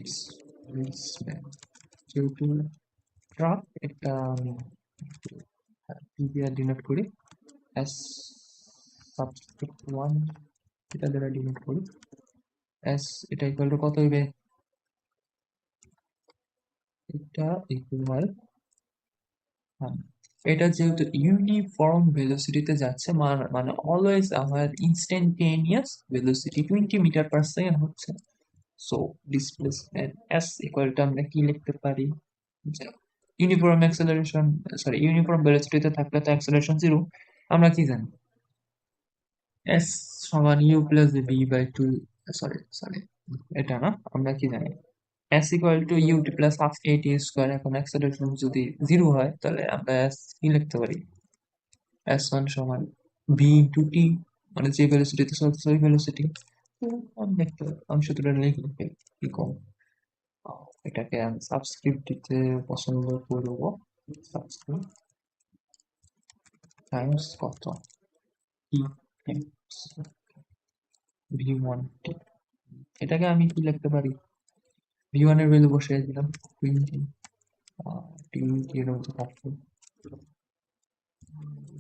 ডিসপ্লেসমেন্ট যেহেতু ট্রাক, এটা আমি পি দিয়ে ডিনোট করি। এস সাবস্ক্রিপ্ট ওয়ান, এটা দ্বারা ডিনোট করি। এস এটা ইকুয়াল টু কত হইবে? এটা ইকুয়াল এটা যেহেতু ইউনিফর্ম ভেলোসিটিতে যাচ্ছে, মানে অলওয়েজ আমার instantaneous velocity 20 metre per second হচ্ছে। So displacement s equal to আমরা কি লিখতে পারি? ইউনিফর্ম অ্যাক্সেলারেশন, সরি ইউনিফর্ম ভেলোসিটিতে থাকলে তো অ্যাক্সেলারেশন জিরো। আমরা কি জানি? এস সমান u plus v by two. Sorry sorry, এটা না, আমরা কি জানি? S equal to u t plus half a t square. এখন অ্যাক্সেলারেশন যদি জিরো হয় তাহলে আমরা এস কি লিখতে পারি? এস ওয়ান সমান ভি ইন্টু টি, মানে যে ভেলোসিটিতে চলছে ওই ভেলোসিটি। আমি একটা আমি সূত্রটা লিখে কি কম, এটাকে আমি সাবস্ক্রিপ্ট দিতে পছন্দ করবো। সাবস্ক্রিপ্ট টাইমস কত টি টাইমস v1 টি। এটাকে আমি কি লিখতে পারি? v1 এর ভ্যালু বসিয়ে দিলাম 20 টি এর মধ্যে থাকবে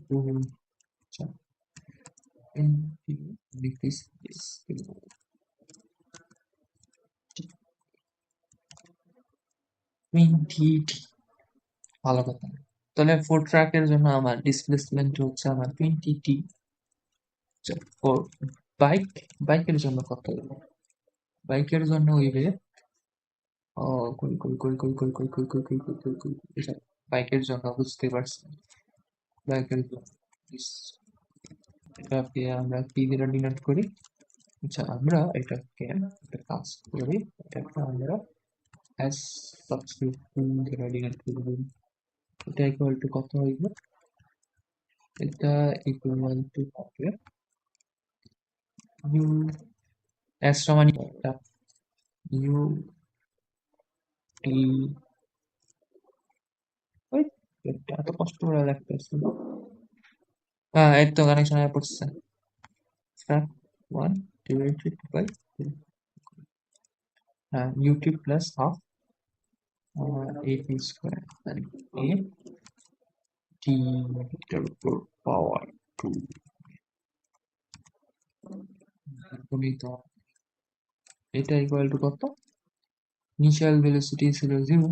20 this is 20 ভালো কথা। তাহলে 4 ট্র্যাকের জন্য আমার ডিসপ্লেসমেন্ট হচ্ছে আমার 20t। ফর বাইকের জন্য কত হইবে? বাইকের জন্য হইবে কই কই কই কই কই কই কই কই কই কই কই কই এটা বাইকের জন্য বুঝতে পারছি। বাইকের জন্য এটাকে আমরা কি দিয়ে ডিনোট করি? আচ্ছা আমরা এটাকে একটা কাজ করি, এটাকে আমরা অ্যাজ সাবস্ক্রিপশন দিয়ে ডিনোট করব। এটা ইকুয়াল টু কত হইবে? এটা ইকুয়াল টু হবে ইউ এস সমান এটা ইউ টি ওই এটা এত কষ্ট করে লাগতেছে। এই তো কানেকশন হয়ে পড়ছে। Start 1 divided by u t plus half a square মানে এ টি এর উপর পাওয়ার 2 গুণিত এটা ইকুয়াল টু কত? ইনিশিয়াল ভেলোসিটি ছিল 0,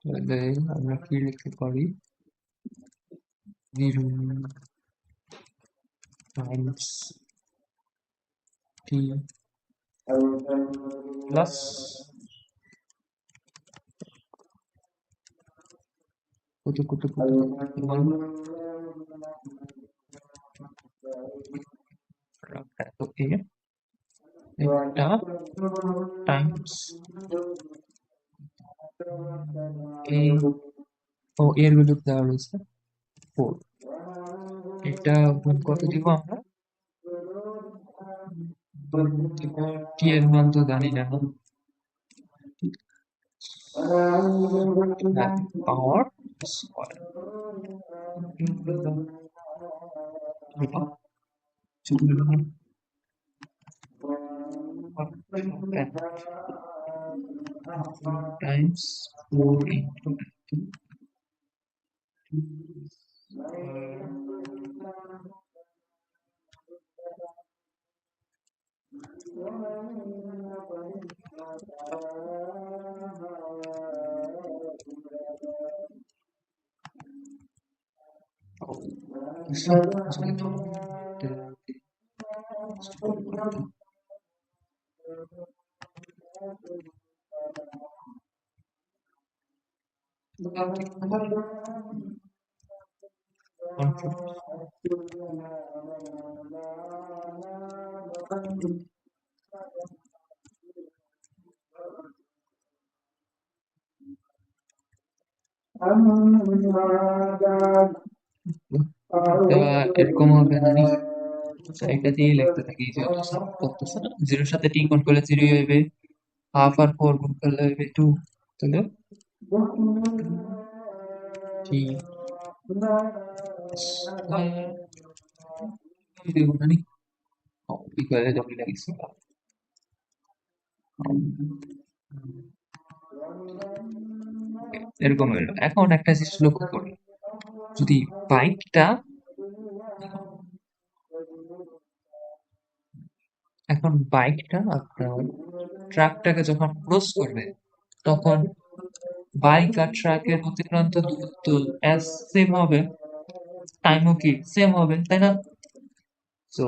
তাহলে আমরা কি লিখতে পারি? 0 টাইমস টি প্লাস কত কত কত এত এ এটা টাইমস এ ও এর ভ্যালু দেওয়া রয়েছে 4। এটা গুণ কত দিব আমরা? টি এর মান তো জানি না, পাওয়ার স্কয়ার times 4 into 2 এরকম হবে না, এটা দিয়ে লিখতে থাকি যেহেতু সলভ করতেছে না। 0 সাথে টি গুণ করলে 0 হইবে, হাফ আর 4 গুণ করলে হইবে 2, তাহলে টি দিব না নি ইকুয়ালে জমি লাগিয়েছি। এরকম হলো। এখন একটা জিনিস লক্ষ্য করি, যদি বাইকটা আপনার ট্রাকটাকে যখন ক্রস করবে তখন বাইক আর ট্রাকের অতিক্রান্ত দূরত্ব অ্যাজ সেম হবে, টাইমও কি সেম হবে, তাই না? সো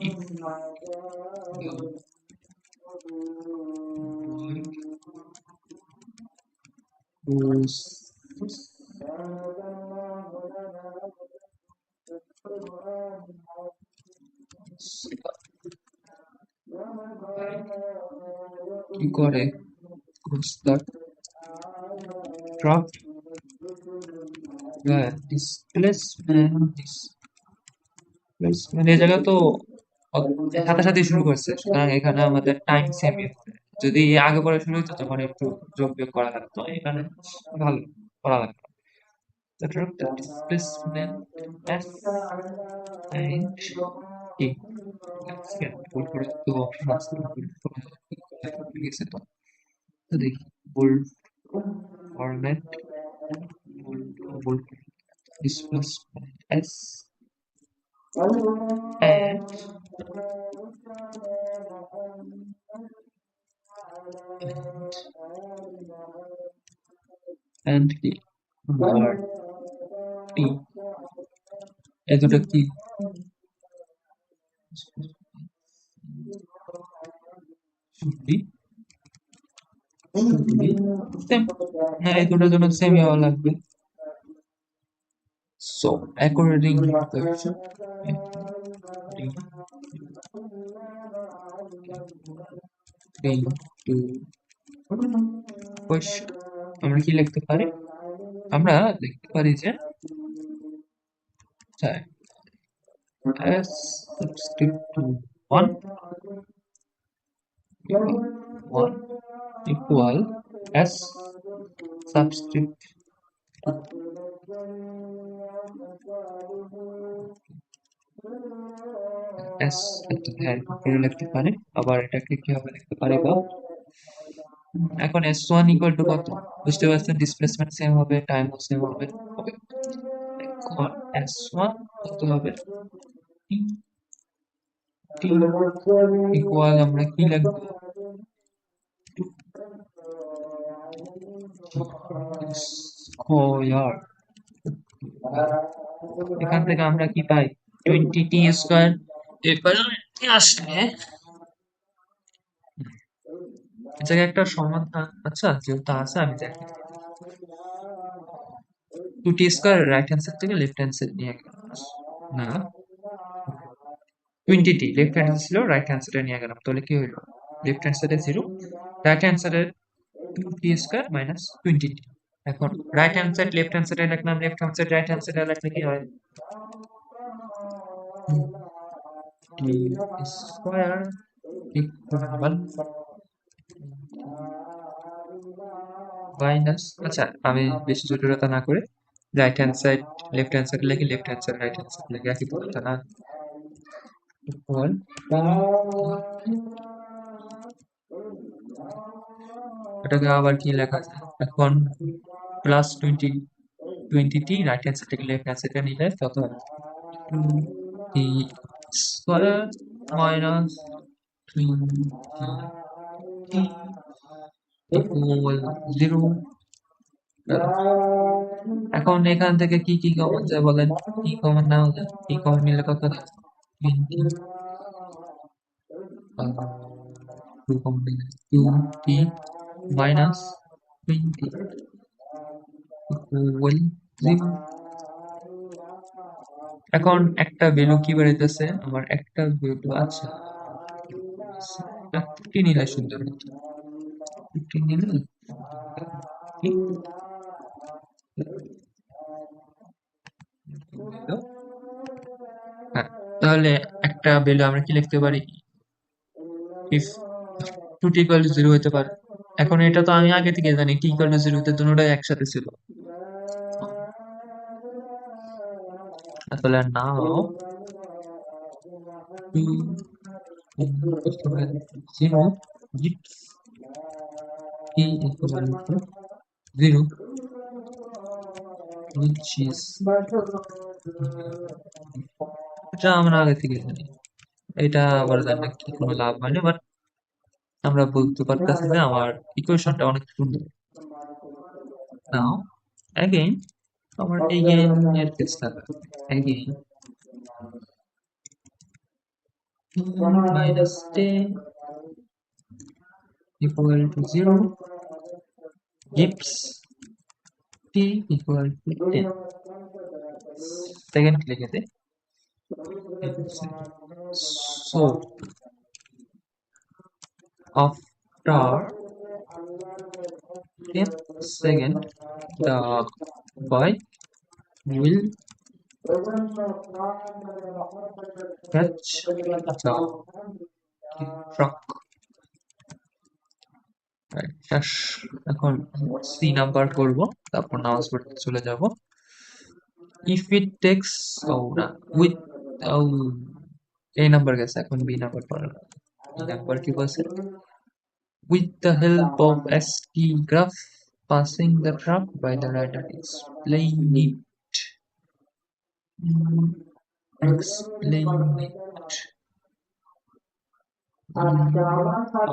if goes কি করে goes the truck displacement এই জায়গা তো সাথে সাথে শুরু করছে, সুতরাং এখানে আমাদের টাইম সেম হবে। যদি আগে পরে শুরু হতো তখন একটু যোগ বিয়োগ করা লাগতো, এখানে ভালো করা লাগতো। the truck, the displacement F and T. Again, ভুল করে তো অপশন আছে গেছে তো দেখি bold format bold displacement S and কি word T এই দুটো কি should be same না এই দুটোর জন্য সেম হওয়া লাগবে so according to question আমরা কি লিখতে পারি আমরা লিখতে পারি যে s subscript to 1 equal s subscript s একটা ভ্যালু করে লিখতে পারি আবার এটাকে কিভাবে লিখতে পারি বা এখন s1 ইকুয়াল টু কত বুঝতে পারছেন ডিসপ্লেসমেন্ট সেম হবে টাইমও সেম হবে ওকে এখন s1 কত হবে t ইকুয়াল আমরা কি লিখব স্কয়ার এখান থেকে আমরা কি পাই 20t স্কয়ার এরপর আসলে এটাকে একটা সমাধান আচ্ছা যেহেতু আছে আমি দেখি 2t square right hand side থেকে লেফট হ্যান্ড সাইড নিয়ে গেলাম না 20t লেফট হ্যান্ড ছিল রাইট হ্যান্ড সাইডে নিয়ে গেলাম তাহলে কি হইলো লেফট হ্যান্ড সাইডে 0 রাইট হ্যান্ড সাইডে 2t স্কয়ার মাইনাস 20t এখন right hand side left hand সাইডে লিখলাম left hand side right hand সাইডে লিখলে কি হয় t স্কয়ার ইকুয়াল মাইনাস আচ্ছা আমি বেশি জটিলতা না করে right hand side left hand side লিখি left hand side right hand side লিখি একই কথা না ইকুয়াল এটাকে আবার কি লেখা যায় এখন plus 20t right hand side থেকে লেফট হ্যান্ড সাইডে নিলে কত হবে 2t square minus 3t equal 0 এখন এখান থেকে কি কি কমন যায় বলেন কি কমন না হলে কি কমন নিলে কত 20 2 কমন নিলে 2t মাইনাস 20 ইকুয়াল 0 এখন একটা ভ্যালু কি বেরোতেছে আমার একটা ভ্যালু আছে 50 নিলে সুন্দর হতো 50 নিলে তাহলে একটা ভ্যালু আমরা কি লিখতে পারি if 2t equal to 0 হতে পারে এখন এটা তো আমি আগে থেকে জানি t equal to 0 তে দুটোটাই একসাথে ছিল তাহলে নাও zero gives t equal to 0 which is এটা আমরা আগে থেকে জানি এটা আবার জানলে কি কোনো লাভ হয় না বাট আমরা বলতে পারতেছি যে আমার ইকুয়েশনটা অনেক সুন্দর নাও again আমার again এর চেষ্টা again minus 10 equal to 0 gives t equal to 10 second লিখে দে so after 10 second the boy will catch the truck এখন সি নাম্বার করব তারপর নামাজ পড়তে চলে যাব if it takes না with এই নাম্বার গেছে, এখন বি নাম্বার পড়া বি নাম্বার কি বলছে, with the help of ST graph passing the truck by the rider explain it. Explain it.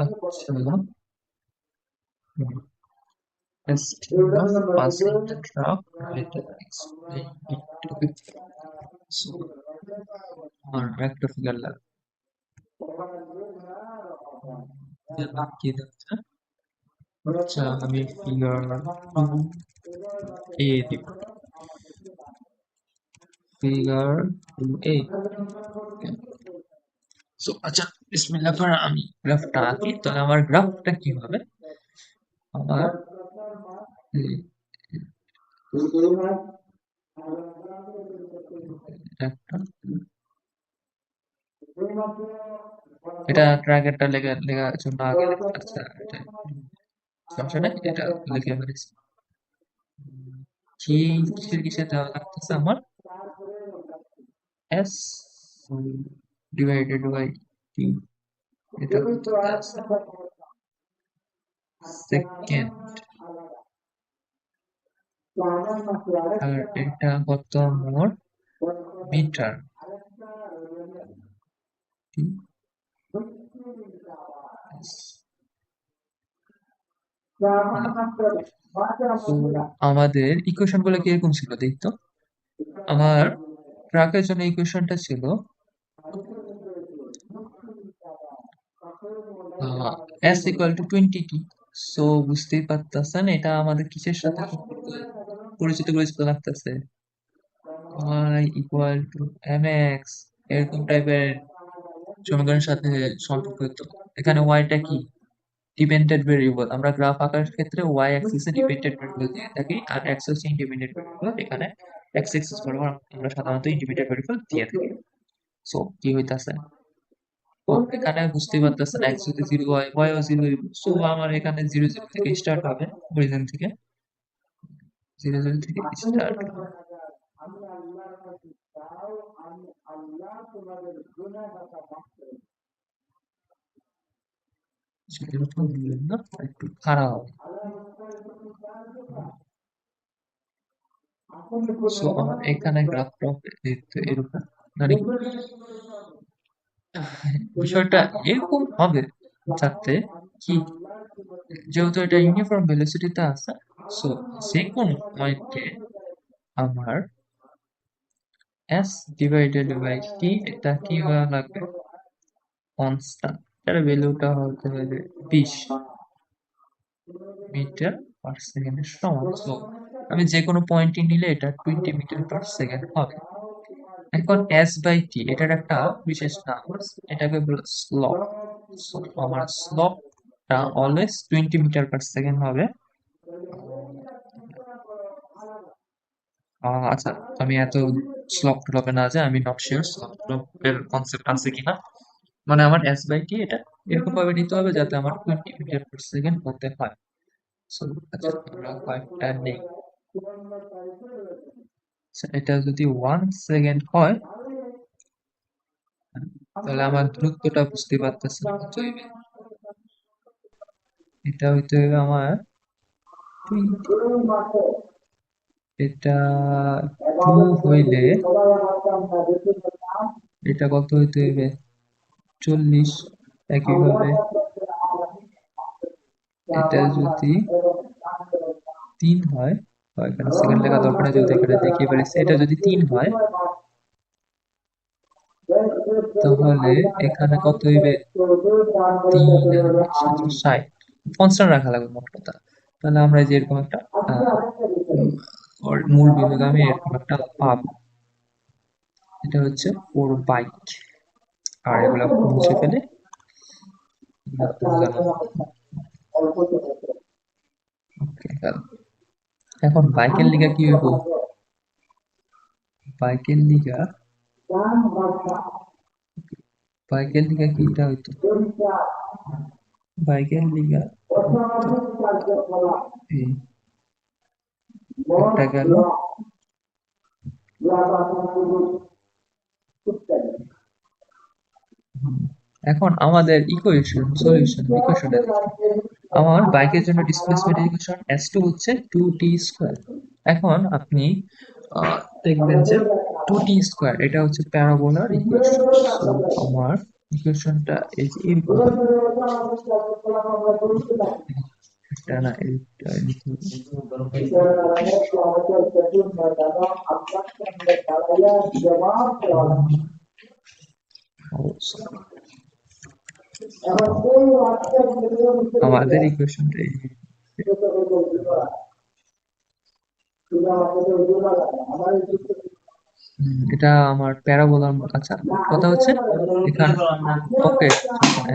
আচ্ছা ST graph passing the truck rider explain it. Okay. So আমার একটা figure লাগবে কি দিচ্ছে, আচ্ছা আমি ফিগার এ দিব, ফিগার এ। সো আচ্ছা বিসমিল্লাহ করে আমি গ্রাফটা আঁকি, তাহলে আমার গ্রাফটা কি হবে, আমার একটা এটা ট্র্যাকেরটা লেখা লেখা জন্য আগে আচ্ছা এটা সমস্যা নাই, এটা লিখে ফেলেছি। কি কিসের কিসের দেওয়া লাগতেছে আমার, এস ডিভাইডেড বাই টি, এটা কত আছে সেকেন্ড, আর এটা কত মোর মিটার। আমাদের ইকুয়েশন গুলো কিরকম ছিল দেখতো, আমার ট্রাকের জন্য ইকুয়েশনটা ছিল s equal to 20t। So বুঝতেই পারতেছেন এটা আমাদের কিসের সাথে পরিচিত পরিচিত লাগতেছে, y ইকুয়াল টু mx এরকম টাইপের সমীকরণের সাথে সম্পর্কিত। এখানে yটা কি ডিপেন্ডেন্ট ভেরিয়েবল, আমরা গ্রাফ আঁকার ক্ষেত্রে y অ্যাক্সিসে ডিপেন্ডেন্ট ভেরিয়েবল দিয়ে থাকি, আর x হচ্ছে ইন্ডিপেন্ডেন্ট ভেরিয়েবল, এখানে x অ্যাক্সিস বরাবর আমরা সাধারণত ইন্ডিপেন্ডেন্ট ভেরিয়েবল দিয়ে থাকি। সো কি হইতাছে, ও এখানে বুঝতেই পারতেছেন x যদি 0 হয় y ও 0 হইব, সো আমার এখানে 0 0 থেকে স্টার্ট হবে, অরিজিন থেকে 0 0 থেকে স্টার্ট হবে। সেটা তো দিলেন না, একটু খারাপ হবে। সো আমার এখানে গ্রাফটা এরকম, মানে বিষয়টা এরকম হবে যাতে কি, যেহেতু এটা ইউনিফর্ম ভেলোসিটিতে আছে, সো যে কোনো পয়েন্টে আমার s ডিভাইডেড বাই t এটা কি হওয়া লাগবে, কনস্ট্যান্ট, এর ভ্যালুটা হতে হবে 20 মিটার পার সেকেন্ডের সমান। সো আমি যে কোনো পয়েন্টই নিলে এটা 20 মিটার পার সেকেন্ড হবে। এখন s বাই t এটার একটা বিশেষ নাম আছে, এটাকে বলে স্লপ। সো আমার স্লপটা অলওয়েজ 20 মিটার পার সেকেন্ড হবে। আচ্ছা আমি এত স্লপ ট্লপে না যাই, আমি নট শিওর স্লপ ট্লপের কনসেপ্ট আছে কিনা, মানে আমার s বাই t এটা এরকম ভাবে নিতে হবে যাতে আমার 20 মিটার পার সেকেন্ড হতে হয়। সো আচ্ছা আমরা কয়েকটা নেই, এটা যদি 1 সেকেন্ড হয় তাহলে আমার দূরত্বটা বুঝতে পারতেছেন কত হইবে, এটা হইতে হবে আমার 20, এটা 2 হইলে এটা কত হইতে হইবে 40, একইভাবে এটা যদি 3 হয়, এখানে সেকেন্ড লেখা দরকার নেই যেহেতু এখানে দেখিয়ে পারিস, এটা যদি 3 হয় তাহলে এখানে কত হইবে 3 কনস্ট্যান্ট রাখা লাগবে মোট কথা। তাহলে আমরা এই যে এরকম একটা মূল বিন্দুগামী এরকম একটা পাবো, এটা হচ্ছে 4 বাইক, আর এগুলা মুছে ফেলে এখন বাইকের লিগা কি হইব, বাইকের লিগা বাইকের লিগা কিটা হইতো, বাইকের লিগা এই একটা গেল এখন আমাদের ইকুয়েশনটা আমার বাইকের জন্য ডিসপ্লেসমেন্ট ইকুয়েশন S2 হচ্ছে 2t স্কয়ার। এখন আপনি দেখবেন যে 2t স্কয়ার এটা হচ্ছে প্যারাবোলার ইকুয়েশন। সো আমার ইকুয়েশনটা এই যে এরকম এটা না এটা আমাদের ইকুয়েশনটা এটা আমার প্যারাবোলার আচ্ছা কথা হচ্ছে এখানে ওকে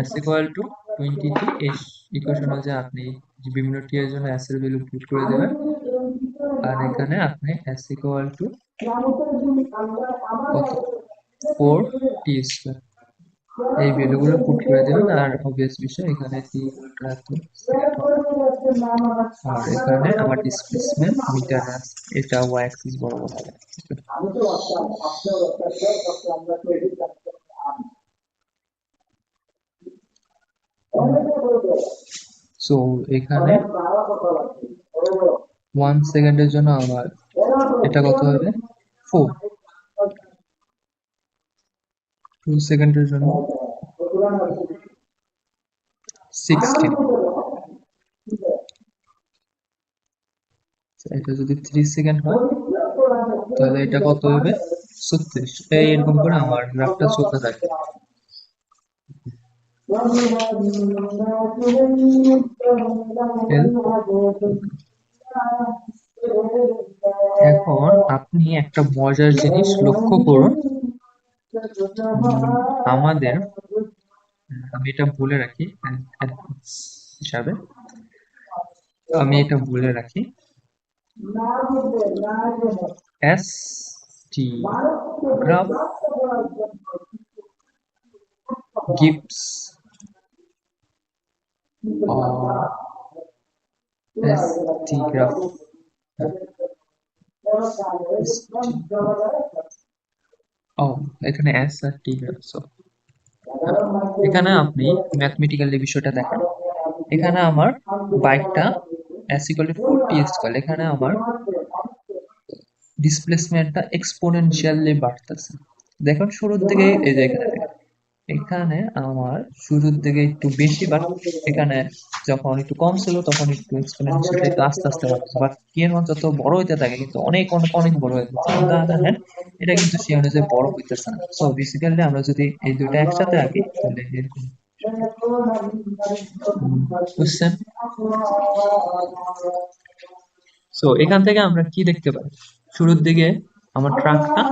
s equal to 20t S equation হচ্ছে আপনি যে বিভিন্ন টি এর জন্য s এর ভ্যালু পুট করে দেবেন আর এখানে আপনি s ইকুয়াল টু কত 4t স্কয়ার এই ভ্যালুগুলো পুট করে দেবেন আর অবভিয়াস বিষয় এখানে টি আর এখানে আমার ডিসপ্লেসমেন্ট মিটার আছে এটা y অ্যাক্সিস বরাবর হবে সো এখানে 1 সেকেন্ডের জন্য আমার এটা কত হবে 4 2 সেকেন্ডের জন্য 16 এটা যদি 3 সেকেন্ড হয় তাহলে এটা কত হবে 36 এইরকম করে আমার গ্রাফটা চলতে থাকে এখন আপনি একটা মজার জিনিস লক্ষ্য করুন আমাদের আমি এটা বলে রাখি হিসাবে আমি এটা বলে রাখি S T graph gives ST graph এখানে S আর T গ্রাফ এখানে আপনি ম্যাথমেটিক্যালি বিষয়টা দেখেন এখানে আমার বাইকটা S equal to 4t square এখানে আমার ডিসপ্লেসমেন্টটা এক্সপোনেনশিয়ালি বাড়তেছে দেখুন শুরুর দিকে এই যে এখানে আমার শুরুর দিকে একটু বেশি বাট এখানে যখন একটু কম ছিল তখন একটু এক্সপোনেনশিয়ালি একটু আস্তে আস্তে বাড়ছে বাট কি এর মান যত বড় হইতে থাকে কিন্তু অনেক অনেক অনেক বড় হয়ে যাচ্ছে অন দা আদার হ্যান্ড এটা কিন্তু সেই অনুযায়ী বড় হইতেছে না সো বেসিক্যালি আমরা যদি এই দুটো একসাথে আঁকি তাহলে এরকম বুঝছেন সো এখান থেকে আমরা কি দেখতে পাই শুরুর দিকে আমার ট্রাকটা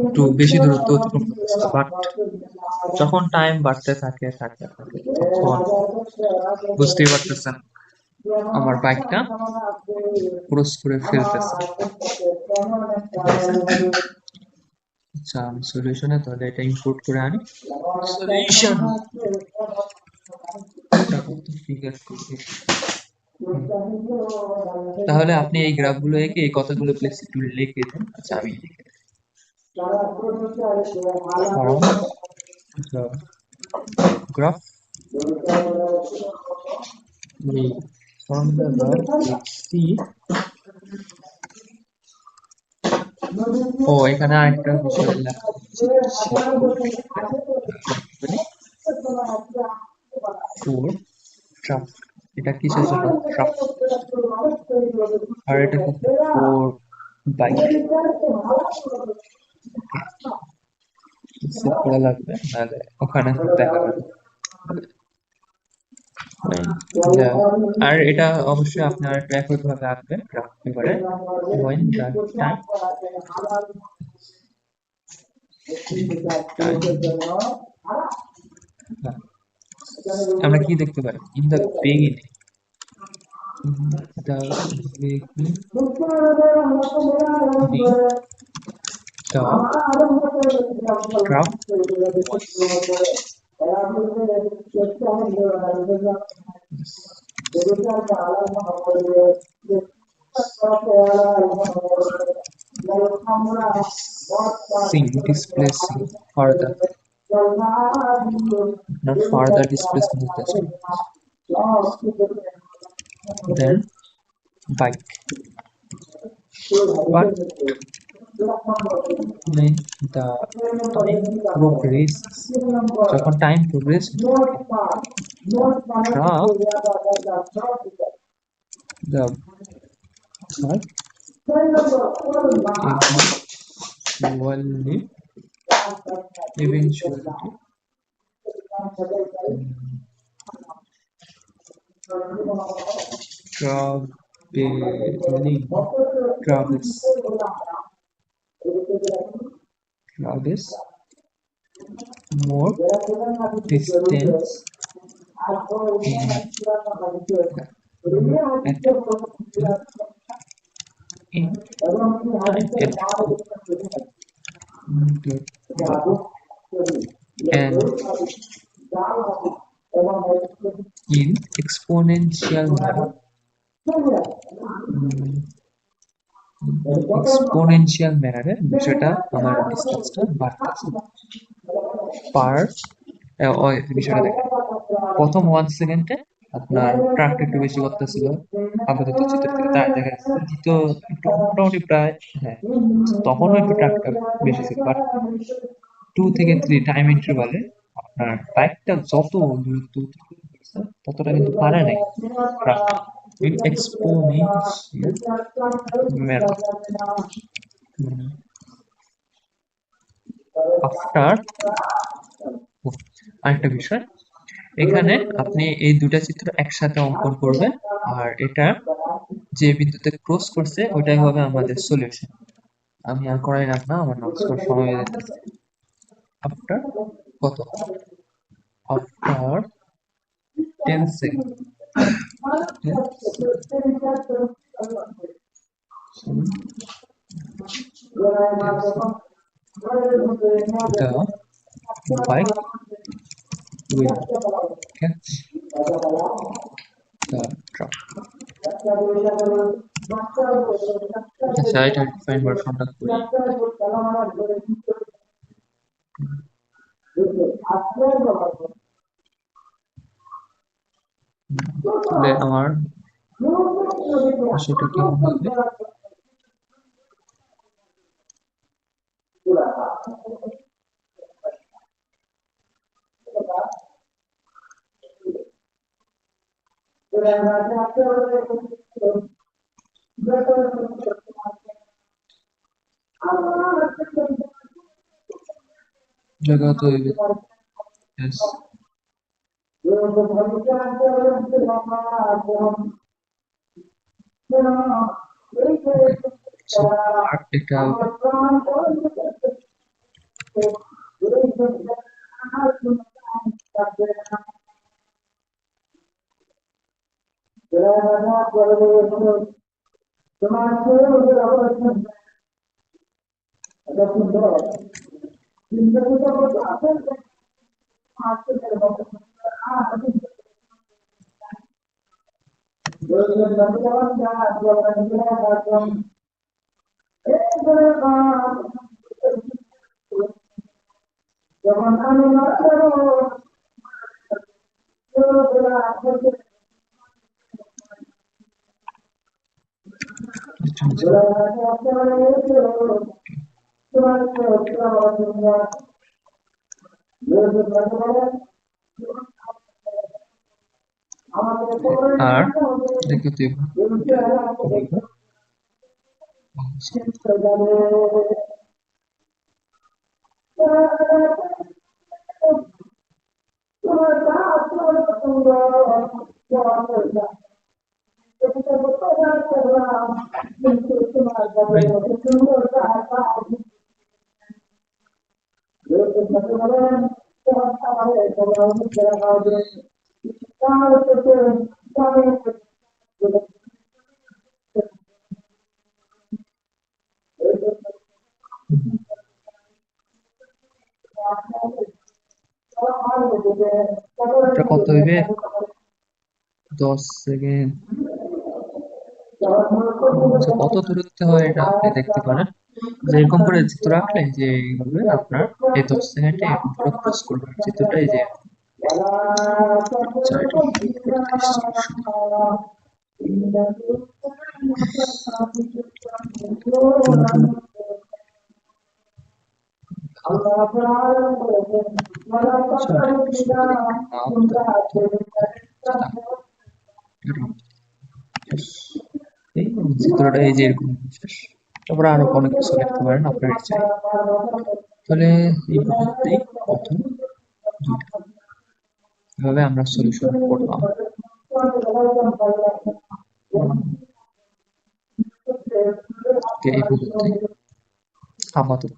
একটু বেশি দূরত্ব অতিক্রম করতেছে বাট যখন টাইম বাড়তে থাকে তখন বুঝতেই পারতেছেন আমার বাইকটা ক্রস করে ফেলতেছে আচ্ছা আমি সলিউশনে তাহলে এটা ইম্পোর্ট করে আনি সলিউশন তাহলে আপনি এই গ্রাফগুলো এঁকে এই কথাগুলো প্লেস একটু লিখে দেন আচ্ছা আমি লিখে graph from the verb see ও এখানে আরেকটা বিষয় লেখা ফোর ট্রাক এটা কিসের জন্য ট্রাক আর এটা ফোর বাইক সেট করা লাগবে নাহলে ওখানে দেখা যাবে আর এটা অবশ্যই আপনার একই ভাবে আঁকবেন রাখতে পারে when the আমরা কি দেখতে পারি in the beginning the beginning the graph displacing further, not further displacement is the then bike. But when the time progresses, যখন time progress truck the truck eventually traveling travels more distance in time and in exponential manner. Exponential ম্যানারে বিষয়টা আমার ডিস্টেন্সটা বাড়তেছে পার বিষয়টা দেখেন প্রথম 1 সেকেন্ডে আপনার ট্রাকটা একটু বেশি করতেছিল আপাতত চিত্র থেকে তার দেখা যাচ্ছে দ্বিতীয় একটু মোটামুটি প্রায় হ্যাঁ তখনও একটু ট্রাকটা বেশি ছিল বাট 2 থেকে 3 টাইম ইন্টারভালে আপনার বাইকটা যত দূরত্ব ততটা কিন্তু পারে নাই truck in exponential manner. After আরেকটা বিষয় এখানে আপনি এই দুটা চিত্র একসাথে অঙ্কন করবেন আর এটা যে বিন্দুতে ক্রস করছে ওটাই হবে আমাদের সলিউশন আমি আর করাই রাখ না আমার নোটস করার সময় হয়ে যাচ্ছে আফটার কত after 10 second the bike will catch the truck. আচ্ছা এটা ফাইন ভার্সনটা করি তাহলে আমার সেটা কি হবে জায়গা তো yes so আর এটা আর দেখতে এটা কত হইবে 10 সেকেন্ড আচ্ছা কত দূরত্বে হয় এটা আপনি দেখতে পারেন এরকম করে চিত্র রাখলে যে এইভাবে আপনার এই 10 সেকেন্ডে এরকম করে ক্রস করবে চিত্রটা এই যে আচ্ছা, এটা করতে এই চিত্রটা এই যে এরকম শেষ। তারপরে আরো অনেক কিছু লিখতে পারেন আপনার ইচ্ছায়। তাহলে এই পদ্ধতি প্রথম দুইটা এভাবে আমরা সলিউশন করলাম। এই পদ্ধতি আপাতত